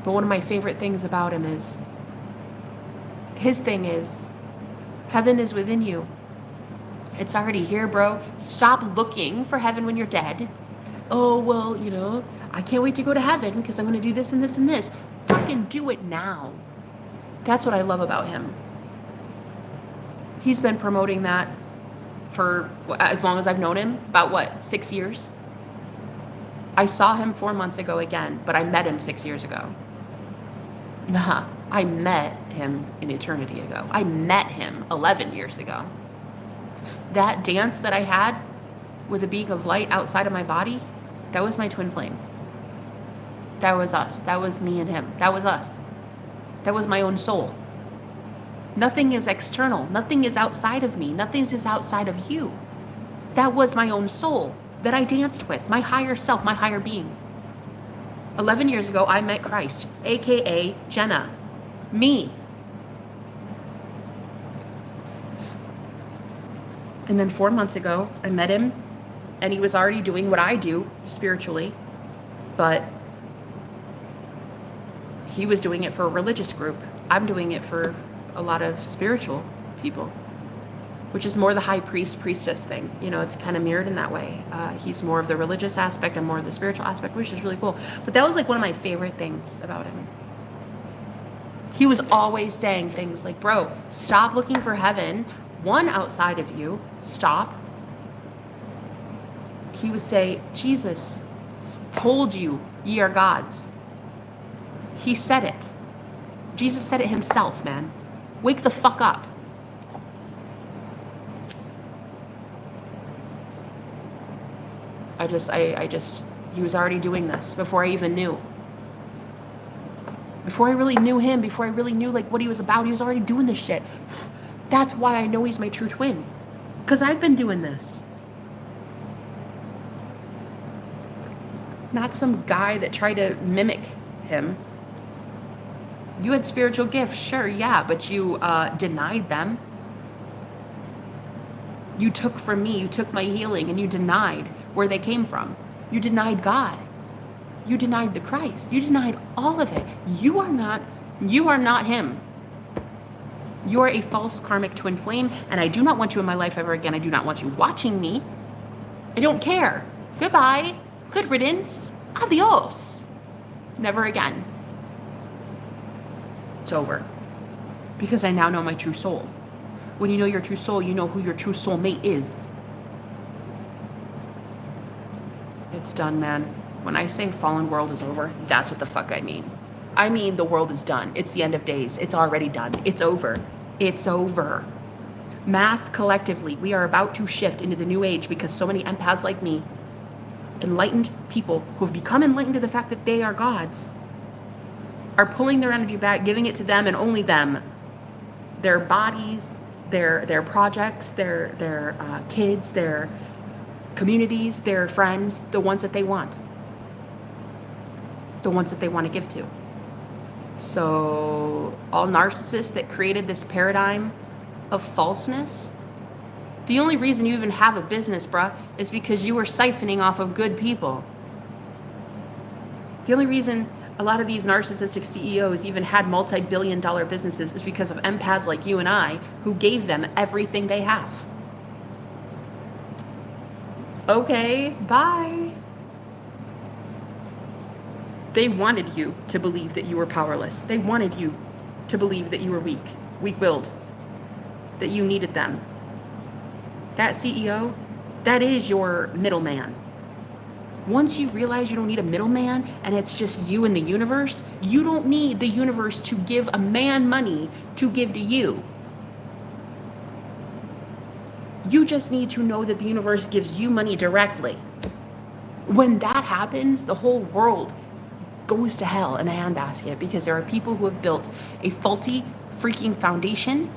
But one of my favorite things about him is, his thing is, heaven is within you. It's already here, bro. Stop looking for heaven when you're dead. Oh, well, I can't wait to go to heaven because I'm going to do this and this and this. Fucking do it now. That's what I love about him. He's been promoting that for as long as I've known him. About 6 years? I saw him 4 months ago again, but I met him 6 years ago. Nah, I met him an eternity ago. I met him 11 years ago. That dance that I had with a being of light outside of my body, that was my twin flame. That was us. That was me and him. That was us. That was my own soul. Nothing is external. Nothing is outside of me. Nothing is outside of you. That was my own soul that I danced with, my higher self, my higher being. 11 years ago, I met Christ, aka Jenna, me. And then 4 months ago, I met him, and he was already doing what I do spiritually, but he was doing it for a religious group. I'm doing it for a lot of spiritual people, which is more the high priest, priestess thing. It's kind of mirrored in that way. He's more of the religious aspect and more of the spiritual aspect, which is really cool. But that was one of my favorite things about him. He was always saying things like, bro, stop looking for heaven. One outside of you, stop. He would say, Jesus told you ye are gods. He said it. Jesus said it himself, man. Wake the fuck up. He was already doing this before I even knew. Before I really knew him, before I really knew what he was about, he was already doing this shit. That's why I know he's my true twin. Because I've been doing this. Not some guy that tried to mimic him. You had spiritual gifts, sure, yeah, but you denied them. You took from me, you took my healing, and you denied where they came from. You denied God. You denied the Christ. You denied all of it. You are not him. You're a false karmic twin flame, and I do not want you in my life ever again. I do not want you watching me. I don't care. Goodbye. Good riddance. Adios. Never again. It's over. Because I now know my true soul. When you know your true soul, you know who your true soulmate is. It's done, man. When I say fallen world is over, that's what the fuck I mean. I mean the world is done. It's the end of days. It's already done. It's over. It's over. Mass collectively, we are about to shift into the new age because so many empaths like me, enlightened people who have become enlightened to the fact that they are gods, are pulling their energy back, giving it to them and only them. Their bodies, their projects, their kids, their communities, their friends, the ones that they want. The ones that they want to give to. So all narcissists that created this paradigm of falseness, the only reason you even have a business, bruh, is because you were siphoning off of good people. The only reason a lot of these narcissistic CEOs even had multi-billion-dollar businesses is because of empaths like you and I who gave them everything they have. Okay, bye. They wanted you to believe that you were powerless. They wanted you to believe that you were weak-willed, that you needed them. That CEO, that is your middleman. Once you realize you don't need a middleman and it's just you and the universe, you don't need the universe to give a man money to give to you. You just need to know that the universe gives you money directly. When that happens, the whole world goes to hell in a handbasket because there are people who have built a faulty freaking foundation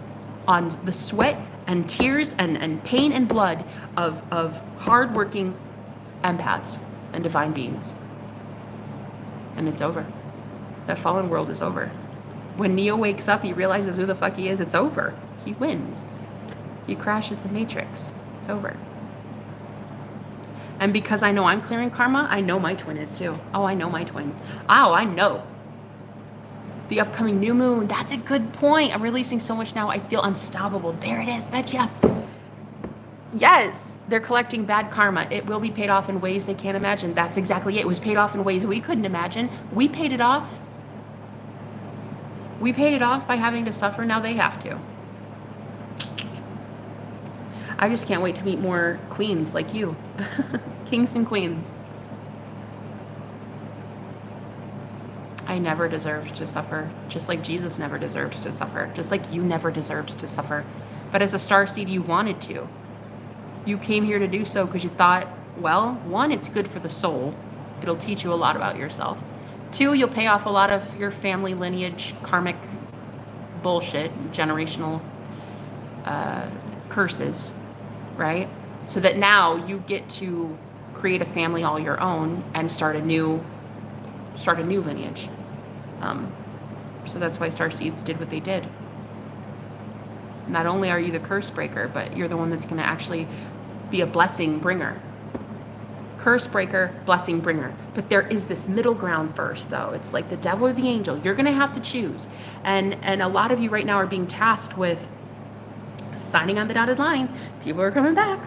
on the sweat and tears and pain and blood of hardworking empaths and divine beings. And it's over. That fallen world is over. When Neo wakes up, he realizes who the fuck he is. It's over. He wins. He crashes the matrix. It's over. And because I know I'm clearing karma, I know my twin is too. Oh, I know my twin. Oh, I know. The upcoming new moon, that's a good point. I'm releasing so much now, I feel unstoppable. There it is, bitch, yes. Yes, they're collecting bad karma. It will be paid off in ways they can't imagine. That's exactly it. It was paid off in ways we couldn't imagine. We paid it off. We paid it off by having to suffer. Now they have to. I just can't wait to meet more queens like you. Kings and queens. I never deserved to suffer, just like Jesus never deserved to suffer, just like you never deserved to suffer. But as a starseed, you wanted to. You came here to do so because you thought, well, one, it's good for the soul. It'll teach you a lot about yourself. Two, you'll pay off a lot of your family lineage, karmic bullshit, generational curses, right? So that now you get to create a family all your own and start a new lineage. So that's why starseeds did what they did. Not only are you the curse breaker, but you're the one that's going to actually be a blessing bringer. Curse breaker, blessing bringer. But there is this middle ground first, though. It's like the devil or the angel. You're going to have to choose. And a lot of you right now are being tasked with signing on the dotted line. People are coming back.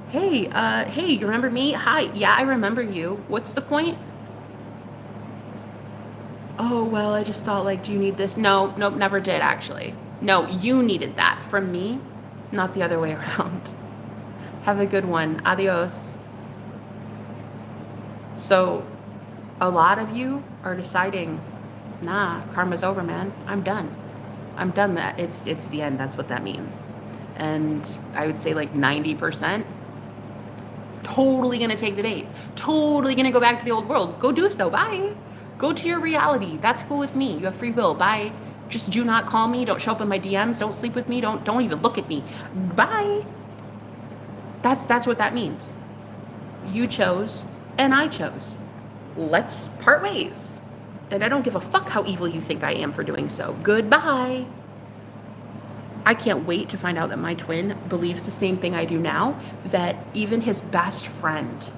Hey, you remember me? Hi, yeah, I remember you. What's the point? Oh, well, I just thought, like, do you need this? No, nope, never did, actually. No, you needed that from me, not the other way around. Have a good one. Adios. So, a lot of you are deciding, nah, karma's over, man. I'm done. I'm done. That it's the end. That's what that means. And I would say like 90%, totally gonna take the bait. Totally gonna go back to the old world. Go do so. Bye. Go to your reality. That's cool with me. You have free will. Bye. Just do not call me. Don't show up in my DMs. Don't sleep with me. Don't even look at me. Bye. That's what that means. You chose and I chose. Let's part ways. And I don't give a fuck how evil you think I am for doing so. Goodbye. I can't wait to find out that my twin believes the same thing I do now, that even his best friend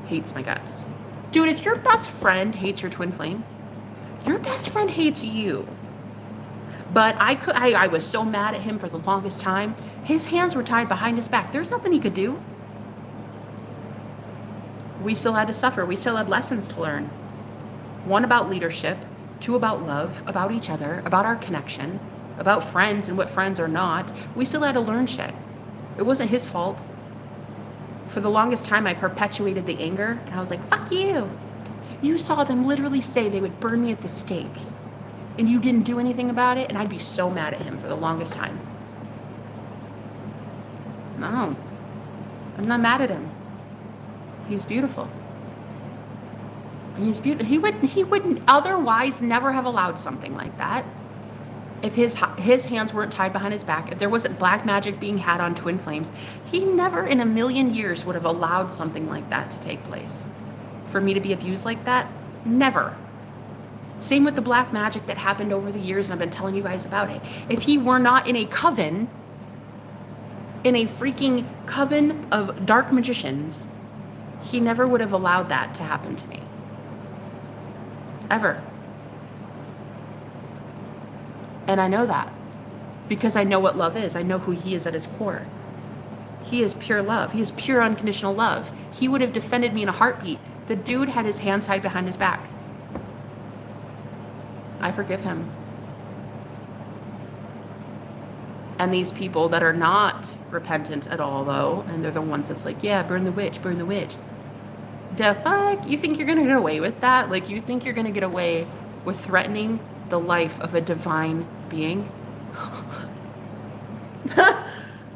hates my guts. Dude, if your best friend hates your twin flame, your best friend hates you. But I was so mad at him for the longest time. His hands were tied behind his back. There's nothing he could do. We still had to suffer. We still had lessons to learn. One about leadership, two about love, about each other, about our connection, about friends and what friends are not. We still had to learn shit. It wasn't his fault. For the longest time, I perpetuated the anger, and I was like, fuck you. You saw them literally say they would burn me at the stake, and you didn't do anything about it, and I'd be so mad at him for the longest time. No, I'm not mad at him. He's beautiful. And he's beautiful. He wouldn't otherwise never have allowed something like that. If his hands weren't tied behind his back, if there wasn't black magic being had on twin flames, he never in a million years would have allowed something like that to take place. For me to be abused like that, never. Same with the black magic that happened over the years, and I've been telling you guys about it. If he were not in a coven, in a freaking coven of dark magicians, he never would have allowed that to happen to me. Ever. And I know that because I know what love is. I know who he is at his core. He is pure love. He is pure unconditional love. He would have defended me in a heartbeat. The dude had his hands tied behind his back. I forgive him. And these people that are not repentant at all, though, and they're the ones that's like, yeah, burn the witch, burn the witch. The fuck? You think you're going to get away with that? Like, you think you're going to get away with threatening the life of a divine being?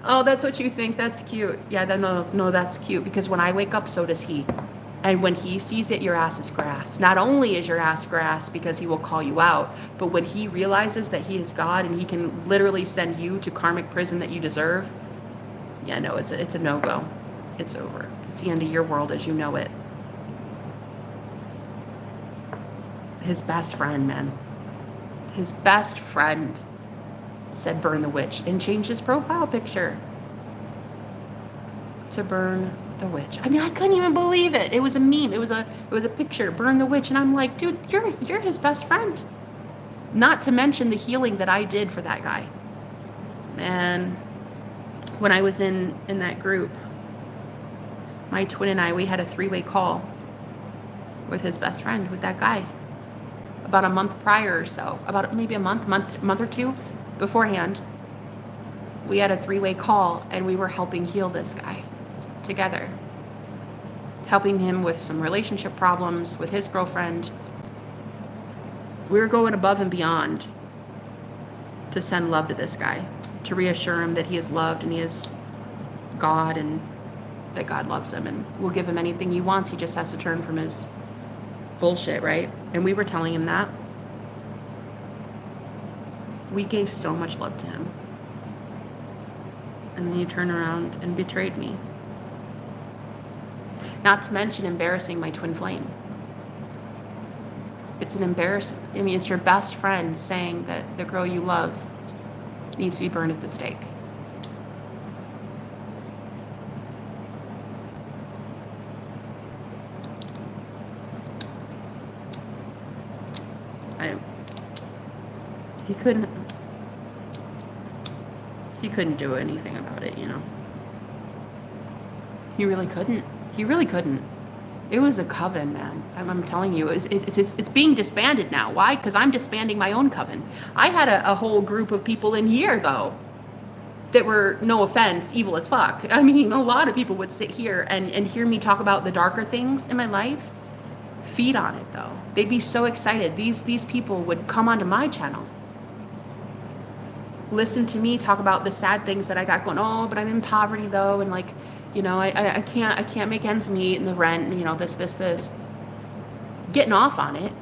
Oh, that's what you think? That's cute. Yeah, no, that's cute. Because when I wake up, so does he. And when he sees it, your ass is grass. Not only is your ass grass because he will call you out, but when he realizes that he is God and he can literally send you to karmic prison that you deserve, yeah, no, it's a no-go. It's over. It's the end of your world as you know it. His best friend, man. His best friend said burn the witch and changed his profile picture to burn the witch. I mean, I couldn't even believe it. It was a meme. It was a picture, burn the witch. And I'm like, dude, you're his best friend. Not to mention the healing that I did for that guy. And when I was in that group, my twin and I, we had a 3-way call with his best friend, with that guy. About a month prior or so, about maybe a month or two beforehand, we had a 3-way call and we were helping heal this guy together. Helping him with some relationship problems with his girlfriend. We were going above and beyond to send love to this guy, to reassure him that he is loved and he is God and that God loves him and will give him anything he wants. He just has to turn from his bullshit, right? And we were telling him that. We gave so much love to him. And then he turned around and betrayed me. Not to mention embarrassing my twin flame. It's an embarrassment. I mean, it's your best friend saying that the girl you love needs to be burned at the stake. He couldn't do anything about it, you know. He really couldn't. It was a coven, man. I'm telling you, it's being disbanded now. Why? Because I'm disbanding my own coven. I had a whole group of people in here, though, that were, no offense, evil as fuck. I mean, a lot of people would sit here and hear me talk about the darker things in my life. Feed on it, though. They'd be so excited. These people would come onto my channel. Listen to me talk about the sad things that I got going. Oh, but I'm in poverty, though, and like, you know, I can't make ends meet and the rent, and, you know, this. Getting off on it.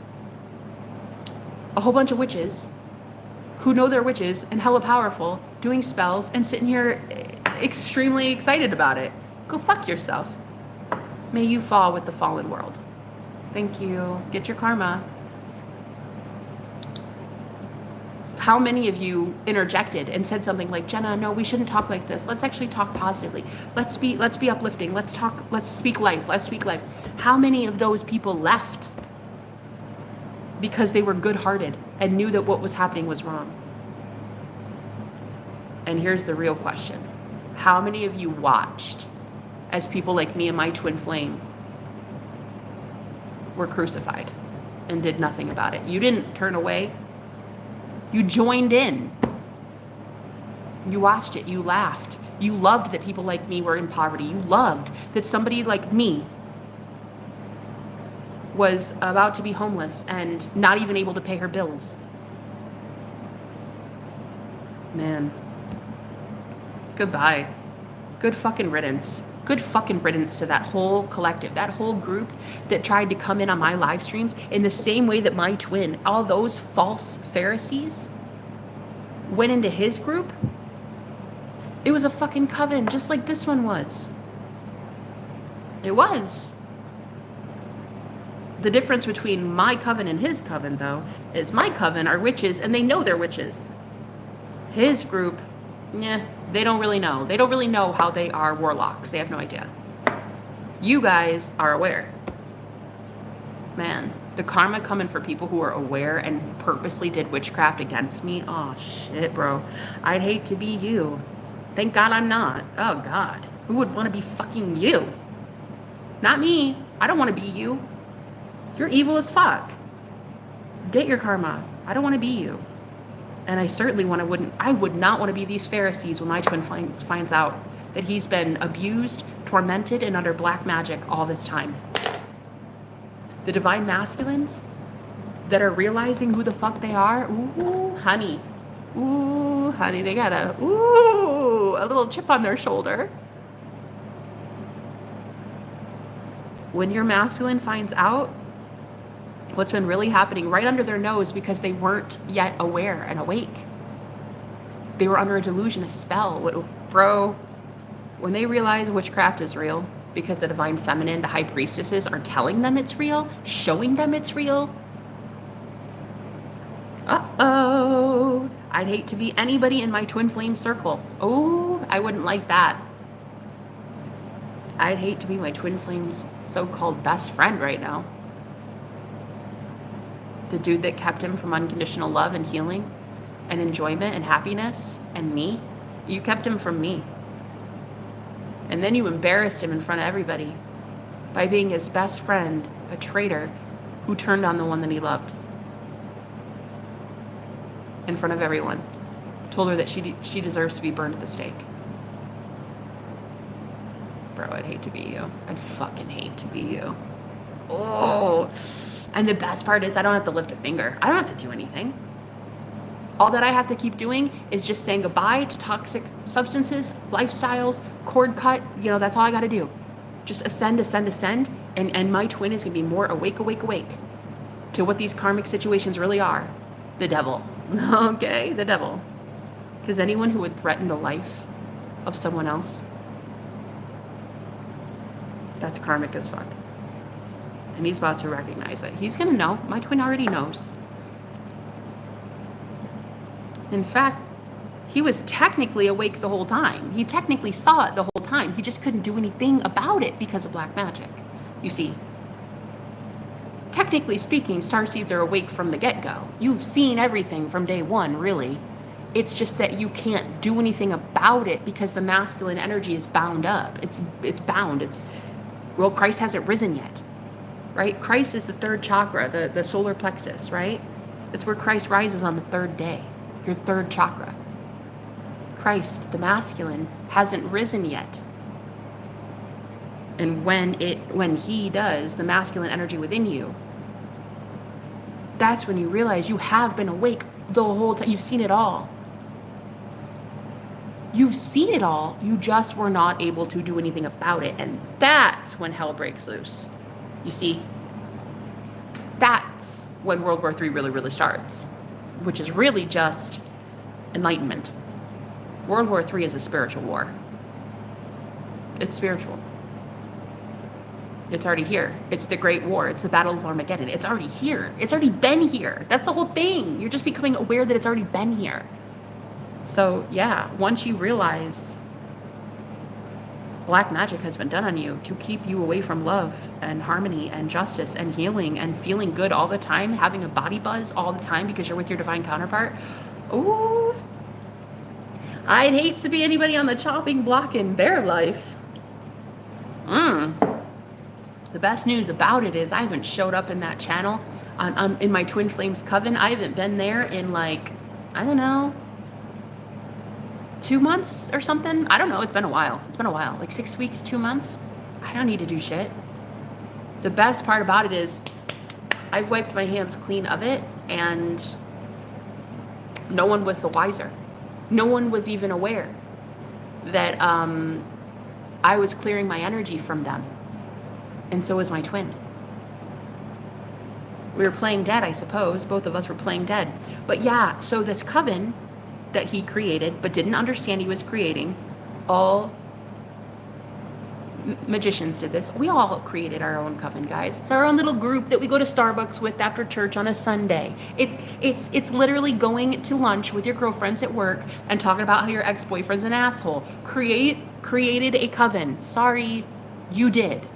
A whole bunch of witches who know they're witches and hella powerful, doing spells and sitting here extremely excited about it. Go fuck yourself. May you fall with the fallen world. Thank you. Get your karma. How many of you interjected and said something like, Jenna, no, we shouldn't talk like this. Let's actually talk positively. Let's be uplifting. Let's speak life. How many of those people left because they were good-hearted and knew that what was happening was wrong? And here's the real question. How many of you watched as people like me and my twin flame were crucified and did nothing about it? You didn't turn away. You joined in. You watched it. You laughed. You loved that people like me were in poverty. You loved that somebody like me was about to be homeless and not even able to pay her bills. Man. Goodbye. Good fucking riddance. Good fucking riddance to that whole collective, that whole group that tried to come in on my live streams in the same way that my twin, all those false Pharisees, went into his group. It was a fucking coven, just like this one was. It was. The difference between my coven and his coven, though, is my coven are witches, and they know they're witches. His group, they don't really know. They don't really know how they are warlocks. They have no idea. You guys are aware. Man, the karma coming for people who are aware and purposely did witchcraft against me. Oh, shit, bro. I'd hate to be you. Thank God I'm not. Oh, God. Who would want to be fucking you? Not me. I don't want to be you. You're evil as fuck. Get your karma. I don't want to be you. And I certainly I would not want to be these Pharisees when my twin finds out that he's been abused, tormented, and under black magic all this time. The divine masculines that are realizing who the fuck they are, ooh, honey. Ooh, honey, they got a little chip on their shoulder. When your masculine finds out what's been really happening right under their nose because they weren't yet aware and awake. They were under a delusion, a spell. Bro, when they realize witchcraft is real because the divine feminine, the high priestesses are telling them it's real, showing them it's real. Uh-oh. I'd hate to be anybody in my twin flame circle. Oh, I wouldn't like that. I'd hate to be my twin flame's so-called best friend right now. The dude that kept him from unconditional love and healing and enjoyment and happiness and me. You kept him from me. And then you embarrassed him in front of everybody by being his best friend, a traitor who turned on the one that he loved. In front of everyone. Told her that she deserves to be burned at the stake. Bro, I'd hate to be you. I'd fucking hate to be you. Oh. And the best part is I don't have to lift a finger. I don't have to do anything. All that I have to keep doing is just saying goodbye to toxic substances, lifestyles, cord cut. That's all I got to do. Just ascend. And my twin is going to be more awake to what these karmic situations really are. The devil. Okay, the devil. Because anyone who would threaten the life of someone else, that's karmic as fuck. And he's about to recognize it. He's going to know. My twin already knows. In fact, he was technically awake the whole time. He technically saw it the whole time. He just couldn't do anything about it because of black magic. You see, technically speaking, starseeds are awake from the get-go. You've seen everything from day one, really. It's just that you can't do anything about it because the masculine energy is bound up. It's bound. Christ hasn't risen yet. Right? Christ is the third chakra, the solar plexus, right? That's where Christ rises on the third day, your third chakra. Christ, the masculine, hasn't risen yet. And when he does, the masculine energy within you, that's when you realize you have been awake the whole time. You've seen it all. You've seen it all. You just were not able to do anything about it. And that's when hell breaks loose. You see, that's when World War III really, really starts, which is really just enlightenment. World War III is a spiritual war. It's spiritual. It's already here. It's the Great War. It's the Battle of Armageddon. It's already here. It's already been here. That's the whole thing. You're just becoming aware that it's already been here. So, yeah, once you realize black magic has been done on you to keep you away from love and harmony and justice and healing and feeling good all the time, having a body buzz all the time because you're with your divine counterpart. Ooh, I'd hate to be anybody on the chopping block in their life. The best news about it is I haven't showed up in that channel in my Twin Flames coven. I haven't been there in like, I don't know, 2 months or something. I don't know. It's been a while. Like 6 weeks, 2 months. I don't need to do shit. The best part about it is I've wiped my hands clean of it, and no one was the wiser. No one was even aware that I was clearing my energy from them. And so was my twin. We were playing dead, I suppose. Both of us were playing dead. But yeah, so this coven that he created, but didn't understand he was creating, all magicians did this. We all created our own coven, guys. It's our own little group that we go to Starbucks with after church on a Sunday. It's literally going to lunch with your girlfriends at work and talking about how your ex-boyfriend's an asshole. Created a coven. Sorry, you did.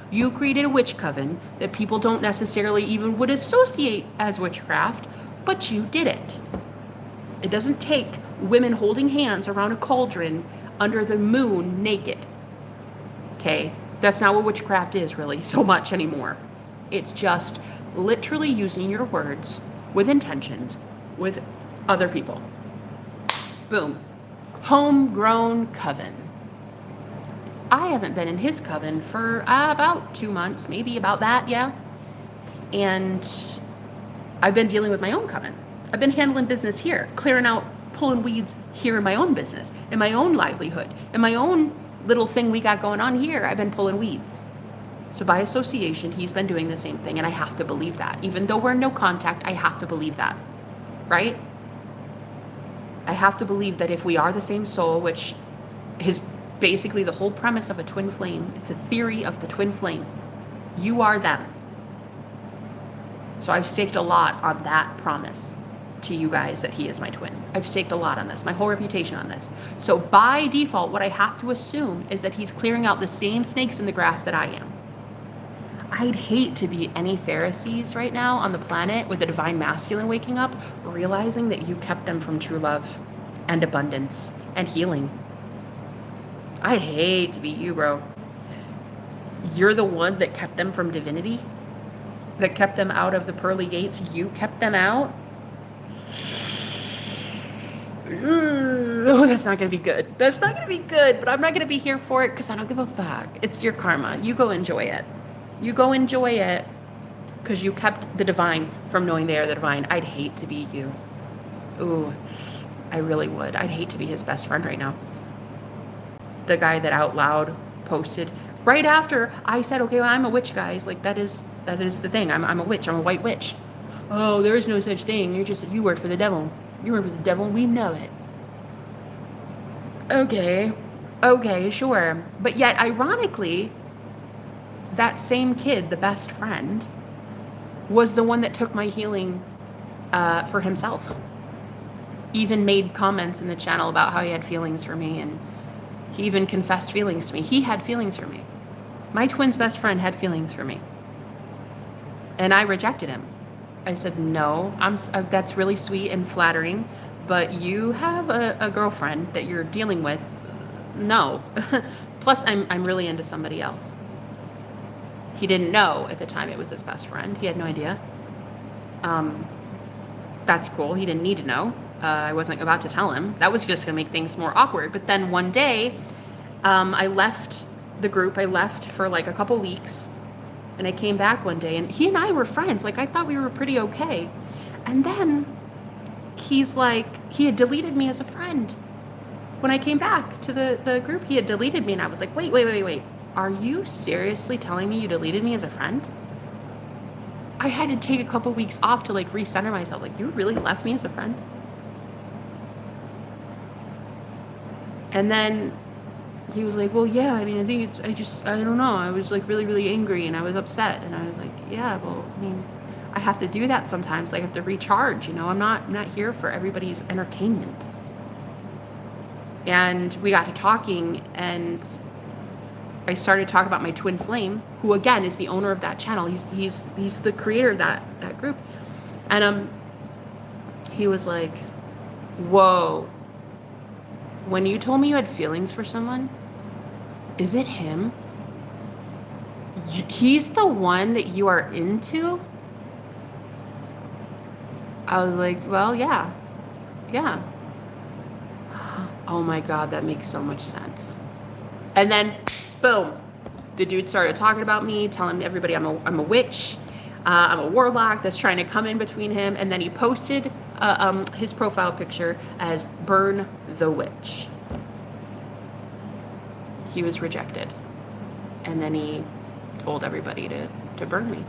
You created a witch coven that people don't necessarily even would associate as witchcraft, but you did it. It doesn't take women holding hands around a cauldron under the moon naked. Okay? That's not what witchcraft is really so much anymore. It's just literally using your words with intentions with other people. Boom. Homegrown coven. I haven't been in his coven for about 2 months, maybe about that, yeah. And I've been dealing with my own coven. I've been handling business here, clearing out, pulling weeds here in my own business, in my own livelihood, in my own little thing we got going on here. I've been pulling weeds. So by association, he's been doing the same thing, and I have to believe that. Even though we're in no contact, I have to believe that, right? I have to believe that if we are the same soul, which is basically the whole premise of a twin flame. It's a theory of the twin flame. You are them. So I've staked a lot on that promise to you guys that he is my twin. I've staked a lot on this, my whole reputation on this. So by default, what I have to assume is that he's clearing out the same snakes in the grass that I am. I'd hate to be any Pharisees right now on the planet with the divine masculine waking up, realizing that you kept them from true love and abundance and healing. I'd hate to be you, bro. You're the one that kept them from divinity, that kept them out of the pearly gates. You kept them out. Oh, that's not going to be good. That's not going to be good, but I'm not going to be here for it because I don't give a fuck. It's your karma. You go enjoy it. You go enjoy it because you kept the divine from knowing they are the divine. I'd hate to be you. Ooh, I really would. I'd hate to be his best friend right now. The guy that out loud posted right after I said, okay, well, I'm a witch, guys. Like that is the thing. I'm a witch. I'm a white witch. Oh, there is no such thing. You work for the devil. You work for the devil. We know it. Okay, sure. But yet, ironically, that same kid, the best friend, was the one that took my healing for himself. Even made comments in the channel about how he had feelings for me, and he even confessed feelings to me. He had feelings for me. My twin's best friend had feelings for me. And I rejected him. I said, no, that's really sweet and flattering, but you have a girlfriend that you're dealing with. No. Plus, I'm really into somebody else. He didn't know at the time it was his best friend. He had no idea. That's cool. He didn't need to know. I wasn't about to tell him. That was just going to make things more awkward. But then one day, I left the group. I left for like a couple weeks. And I came back one day. And he and I were friends. Like, I thought we were pretty okay. And then he's like, he had deleted me as a friend. When I came back to the group, he had deleted me. And I was like, wait. Are you seriously telling me you deleted me as a friend? I had to take a couple weeks off to like recenter myself. Like, you really left me as a friend? And then he was like, well, yeah, I mean, I don't know. I was like really, really angry and I was upset. And I was like, yeah, well, I mean, I have to do that sometimes. I have to recharge, I'm not here for everybody's entertainment. And we got to talking, and I started talking about my twin flame, who again is the owner of that channel. He's the creator of that group. And he was like, whoa, when you told me you had feelings for someone, is it him? He's the one that you are into? I was like, well, yeah. Yeah. Oh my God, that makes so much sense. And then, boom, the dude started talking about me, telling everybody I'm a witch, I'm a warlock that's trying to come in between him. And then he posted his profile picture as Burn the Witch. He was rejected. And then he told everybody to burn me.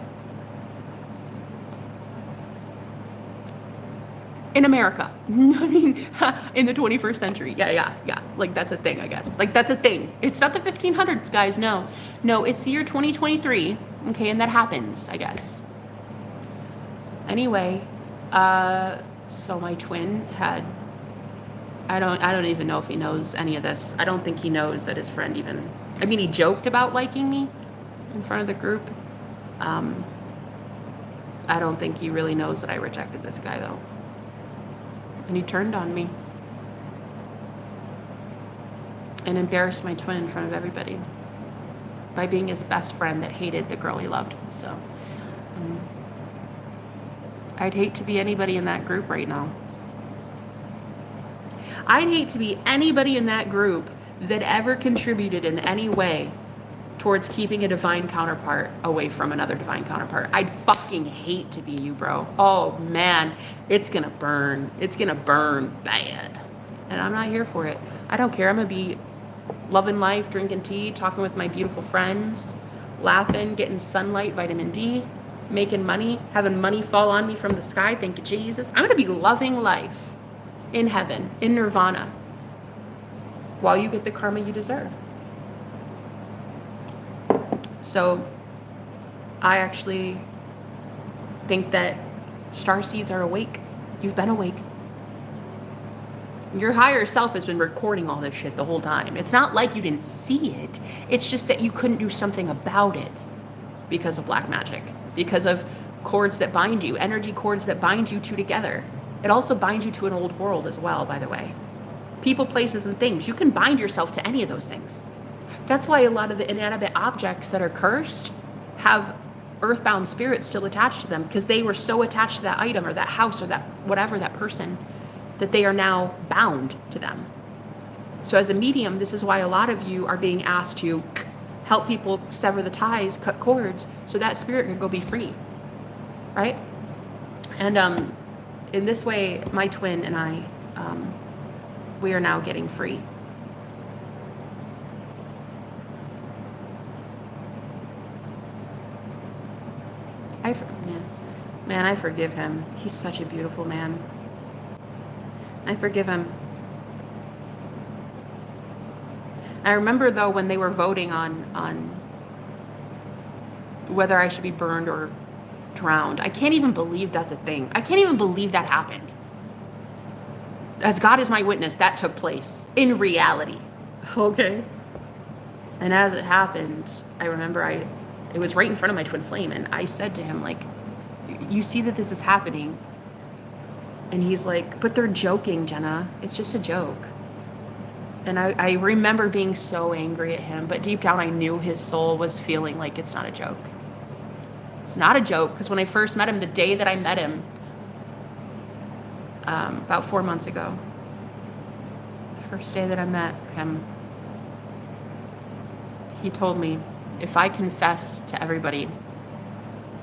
In America. I mean, in the 21st century. Yeah. Like, that's a thing, I guess. Like, that's a thing. It's not the 1500s, guys. No, it's the year 2023. Okay, and that happens, I guess. Anyway, so my twin had, I don't even know if he knows any of this. I don't think he knows that his friend even, I mean, he joked about liking me in front of the group. I don't think he really knows that I rejected this guy, though. And he turned on me and embarrassed my twin in front of everybody by being his best friend that hated the girl he loved. So I'd hate to be anybody in that group right now. I'd hate to be anybody in that group that ever contributed in any way towards keeping a divine counterpart away from another divine counterpart. I'd fucking hate to be you, bro. Oh man, it's gonna burn. It's gonna burn bad. And I'm not here for it. I don't care. I'm gonna be loving life, drinking tea, talking with my beautiful friends, laughing, getting sunlight, vitamin D, making money, having money fall on me from the sky. Thank you, Jesus. I'm gonna be loving life in heaven, in nirvana, while you get the karma you deserve. So I actually think that star seeds are awake. You've been awake. Your higher self has been recording all this shit the whole time. It's not like you didn't see it. It's just that you couldn't do something about it because of black magic, because of cords that bind you, energy cords that bind you two together. It also binds you to an old world as well, by the way. People, places, and things. You can bind yourself to any of those things. That's why a lot of the inanimate objects that are cursed have earthbound spirits still attached to them, because they were so attached to that item or that house or that whatever, that person, that they are now bound to them. So as a medium, this is why a lot of you are being asked to help people sever the ties, cut cords, so that spirit can go be free, right? And in this way, my twin and I, we are now getting free. I forgive him. He's such a beautiful man. I forgive him. I remember, though, when they were voting on whether I should be burned or drowned. I can't even believe that's a thing. I can't even believe that happened. As God is my witness, that took place in reality. Okay. And as it happened, I remember it was right in front of my twin flame, and I said to him, like, you see that this is happening? And he's like, but they're joking, Jenna. It's just a joke. And I remember being so angry at him, but deep down I knew his soul was feeling like it's not a joke. It's not a joke, because when I first met him, the day that I met him, about 4 months ago, the first day that I met him, he told me, if I confess to everybody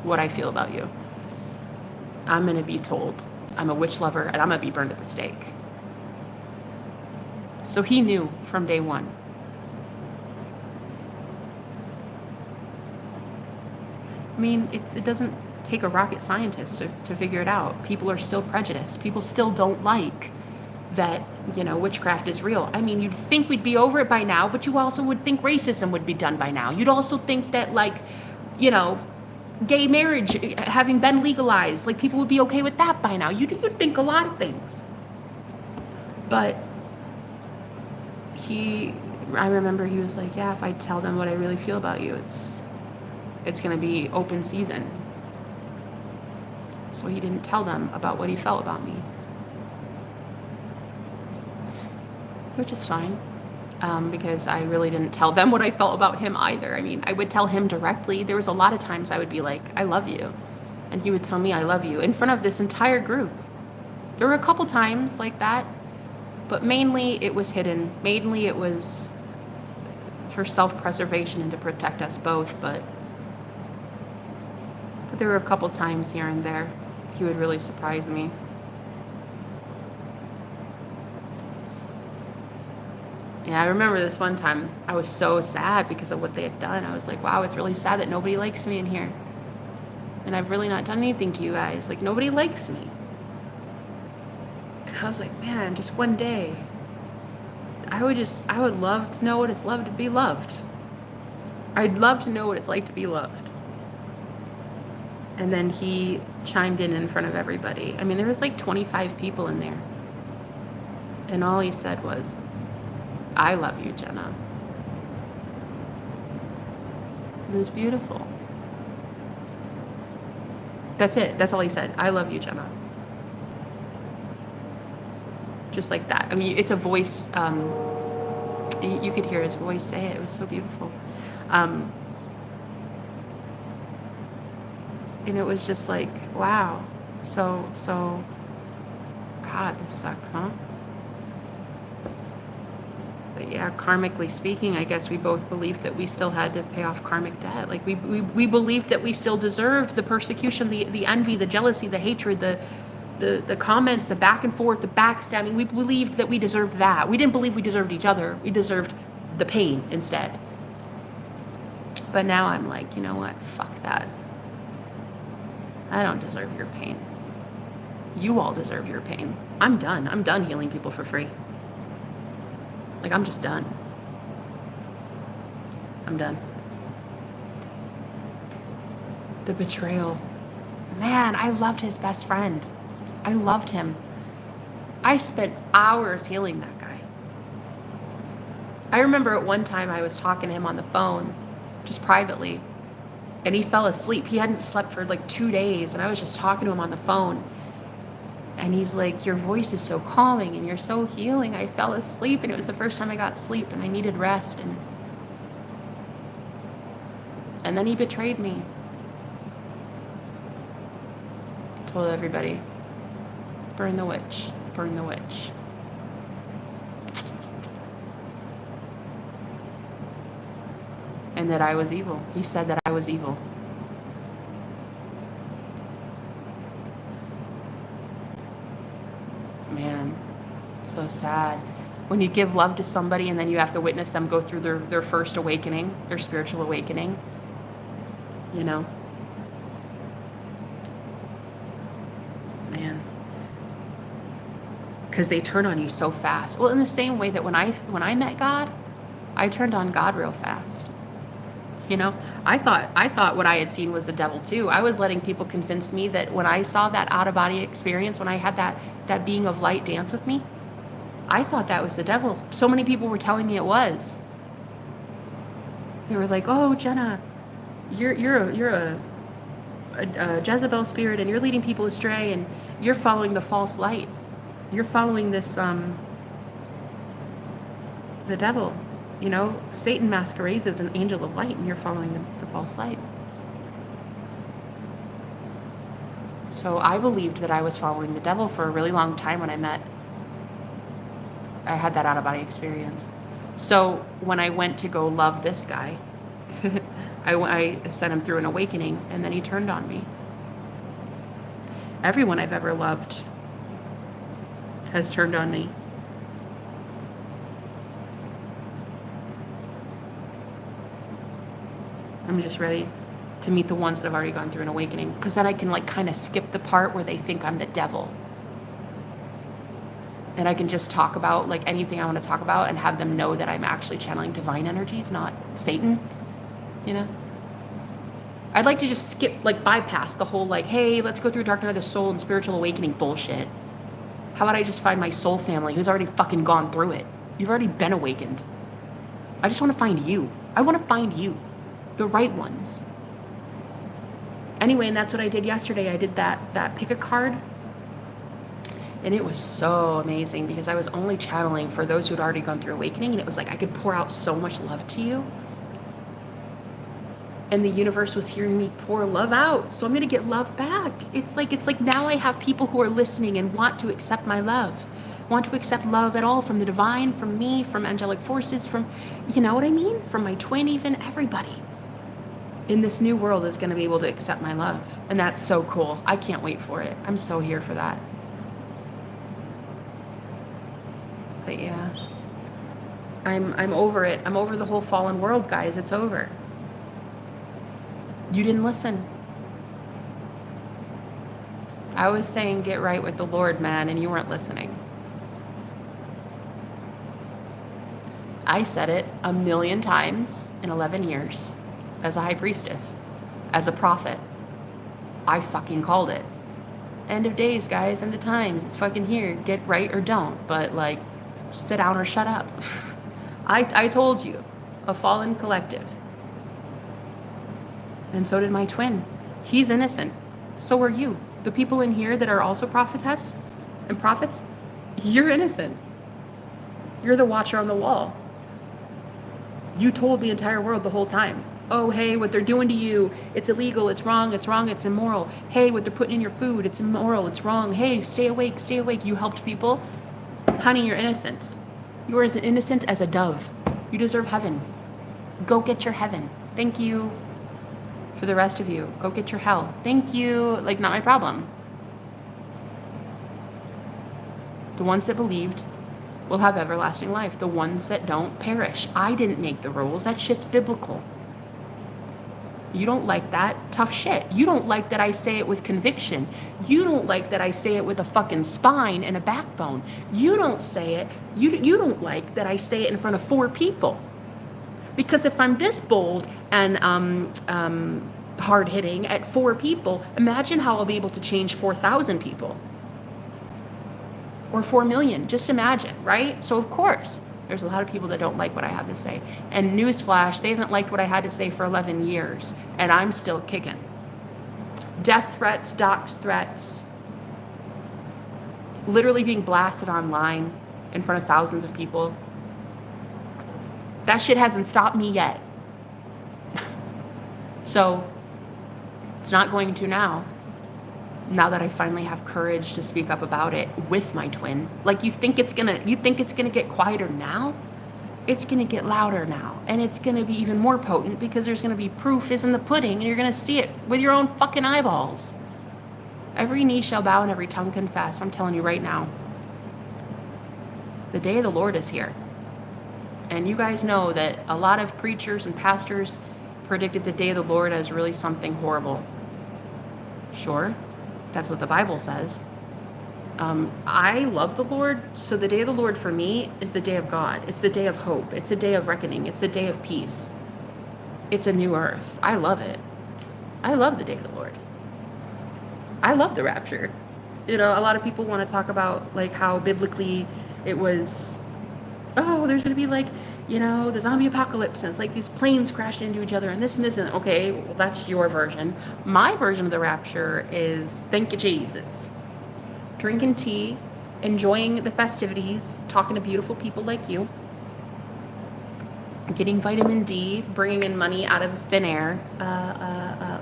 what I feel about you, I'm going to be told I'm a witch lover and I'm going to be burned at the stake. So he knew from day one. I mean, it doesn't take a rocket scientist to figure it out. People are still prejudiced. People still don't like that, witchcraft is real. I mean, you'd think we'd be over it by now, but you also would think racism would be done by now. You'd also think that, gay marriage having been legalized, people would be okay with that by now. You'd think a lot of things. But I remember he was like, yeah, if I tell them what I really feel about you, it's going to be open season. So he didn't tell them about what he felt about me. which is fine. Because I really didn't tell them what I felt about him either. I mean, I would tell him directly. There was a lot of times I would be like, I love you. And he would tell me, I love you, in front of this entire group. There were a couple times like that, but mainly it was hidden. Mainly it was for self-preservation and to protect us both, but there were a couple times here and there he would really surprise me. Yeah, I remember this one time, I was so sad because of what they had done. I was like, wow, it's really sad that nobody likes me in here. And I've really not done anything to you guys. Like, nobody likes me. And I was like, man, just one day, I would love to know what it's like to be loved. I'd love to know what it's like to be loved. And then he chimed in front of everybody. I mean, there was like 25 people in there. And all he said was, I love you, Jenna. It was beautiful. That's it. That's all he said. I love you, Jenna. Just like that. I mean, it's a voice. You could hear his voice say it. It was so beautiful. And it was just like, wow. So, God, this sucks, huh? But yeah, karmically speaking, I guess we both believed that we still had to pay off karmic debt. Like we believed that we still deserved the persecution, the envy, the jealousy, the hatred, the comments, the back and forth, the backstabbing. We believed that we deserved that. We didn't believe we deserved each other. We deserved the pain instead. But now I'm like, you know what? Fuck that. I don't deserve your pain. You all deserve your pain. I'm done. I'm done healing people for free. Like, I'm just done. I'm done. The betrayal. Man, I loved his best friend. I loved him. I spent hours healing that guy. I remember at one time I was talking to him on the phone, just privately, and he fell asleep. He hadn't slept for like 2 days, and I was just talking to him on the phone. And he's like, your voice is so calming and you're so healing. I fell asleep, and it was the first time I got sleep, and I needed rest. And then he betrayed me. Told everybody, burn the witch, burn the witch. And that I was evil. He said that I was evil. Man, so sad. When you give love to somebody and then you have to witness them go through their first awakening, their spiritual awakening, you know? Man. Because they turn on you so fast. Well, in the same way that when I met God, I turned on God real fast. You know, I thought what I had seen was the devil too. I was letting people convince me that when I saw that out-of-body experience, when I had that being of light dance with me, I thought that was the devil. So many people were telling me it was. They were like, "Oh, Jenna, you're a Jezebel spirit, and you're leading people astray, and you're following the false light. You're following this the devil." You know, Satan masquerades as an angel of light, and you're following the false light. So I believed that I was following the devil for a really long time when I had that out-of-body experience. So when I went to go love this guy, I sent him through an awakening, and then he turned on me. Everyone I've ever loved has turned on me. I'm just ready to meet the ones that have already gone through an awakening, because then I can like kind of skip the part where they think I'm the devil. And I can just talk about like anything I want to talk about and have them know that I'm actually channeling divine energies, not Satan, you know? I'd like to just skip, like bypass the whole like, hey, let's go through dark night of the soul and spiritual awakening bullshit. How about I just find my soul family who's already fucking gone through it? You've already been awakened. I just want to find you. I want to find you. The right ones. Anyway, and that's what I did yesterday. I did that pick a card. And it was so amazing because I was only channeling for those who had already gone through awakening. And it was like I could pour out so much love to you. And the universe was hearing me pour love out. So I'm going to get love back. It's like now I have people who are listening and want to accept my love, want to accept love at all from the divine, from me, from angelic forces, from, you know what I mean? From my twin, even everybody in this new world is going to be able to accept my love. And that's so cool. I can't wait for it. I'm so here for that. But yeah, I'm over it. I'm over the whole fallen world, guys. It's over. You didn't listen. I was saying get right with the Lord, man, and you weren't listening. I said it 1,000,000 times in 11 years as a high priestess, as a prophet. I fucking called it. End of days, guys, end of times. It's fucking here. Get right or don't, but like, sit down or shut up. I told you, a fallen collective. And so did my twin. He's innocent. So are you. The people in here that are also prophetess and prophets, you're innocent. You're the watcher on the wall. You told the entire world the whole time. Oh, hey, what they're doing to you, it's illegal, it's wrong, it's immoral. Hey, what they're putting in your food, it's immoral, it's wrong. Hey, stay awake, stay awake. You helped people. Honey, you're innocent. You're as innocent as a dove. You deserve heaven. Go get your heaven. Thank you. For the rest of you, go get your hell. Thank you. Like, not my problem. The ones that believed will have everlasting life. The ones that don't perish. I didn't make the rules. That shit's biblical. You don't like that? Tough shit. You don't like that I say it with conviction. You don't like that I say it with a fucking spine and a backbone. You don't say it. You don't like that I say it in front of 4 people. Because if I'm this bold and hard hitting at 4 people, imagine how I'll be able to change 4,000 people. Or 4 million, just imagine, right? So of course, there's a lot of people that don't like what I have to say. And newsflash, they haven't liked what I had to say for 11 years, and I'm still kicking. Death threats, dox threats, literally being blasted online in front of thousands of people. That shit hasn't stopped me yet. So, it's not going to now. Now that I finally have courage to speak up about it with my twin. Like, you think it's gonna get quieter now? It's gonna get louder now. And it's gonna be even more potent because there's gonna be proof is in the pudding and you're gonna see it with your own fucking eyeballs. Every knee shall bow and every tongue confess. I'm telling you right now. The day of the Lord is here. And you guys know that a lot of preachers and pastors predicted the day of the Lord as really something horrible. Sure, that's what the Bible says. I love the Lord, so the day of the Lord for me is the day of God. It's the day of hope. It's a day of reckoning. It's a day of peace. It's a new earth. I love it. I love the day of the Lord. I love the rapture. You know, a lot of people want to talk about like how biblically it was, oh, there's going to be like, you know, the zombie apocalypse, and it's like these planes crashing into each other and this and this. And okay, well, that's your version. My version of the rapture is, thank you, Jesus. Drinking tea, enjoying the festivities, talking to beautiful people like you, getting vitamin D, bringing in money out of thin air,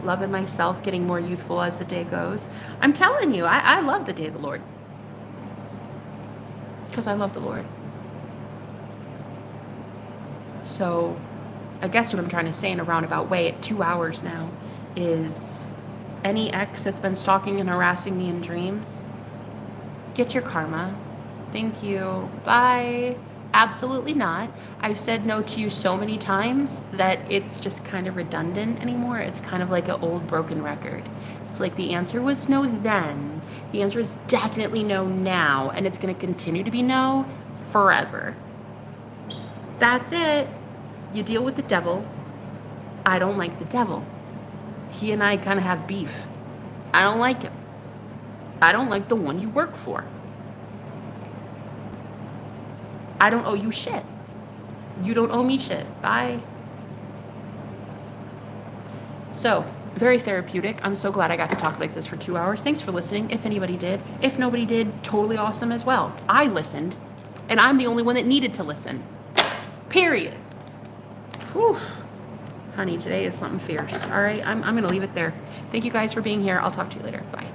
loving myself, getting more youthful as the day goes. I'm telling you, I love the day of the Lord. Because I love the Lord. So I guess what I'm trying to say in a roundabout way at 2 hours now is any ex that's been stalking and harassing me in dreams, get your karma. Thank you. Bye. Absolutely not. I've said no to you so many times that it's just kind of redundant anymore. It's kind of like an old broken record. It's like the answer was no then. The answer is definitely no now. And it's going to continue to be no forever. That's it. You deal with the devil. I don't like the devil. He and I kind of have beef. I don't like him. I don't like the one you work for. I don't owe you shit. You don't owe me shit. Bye. So, very therapeutic. I'm so glad I got to talk like this for 2 hours. Thanks for listening. If anybody did, if nobody did, totally awesome as well. I listened, and I'm the only one that needed to listen. Period. Whew. Honey, today is something fierce. All right, I'm going to leave it there. Thank you guys for being here. I'll talk to you later. Bye.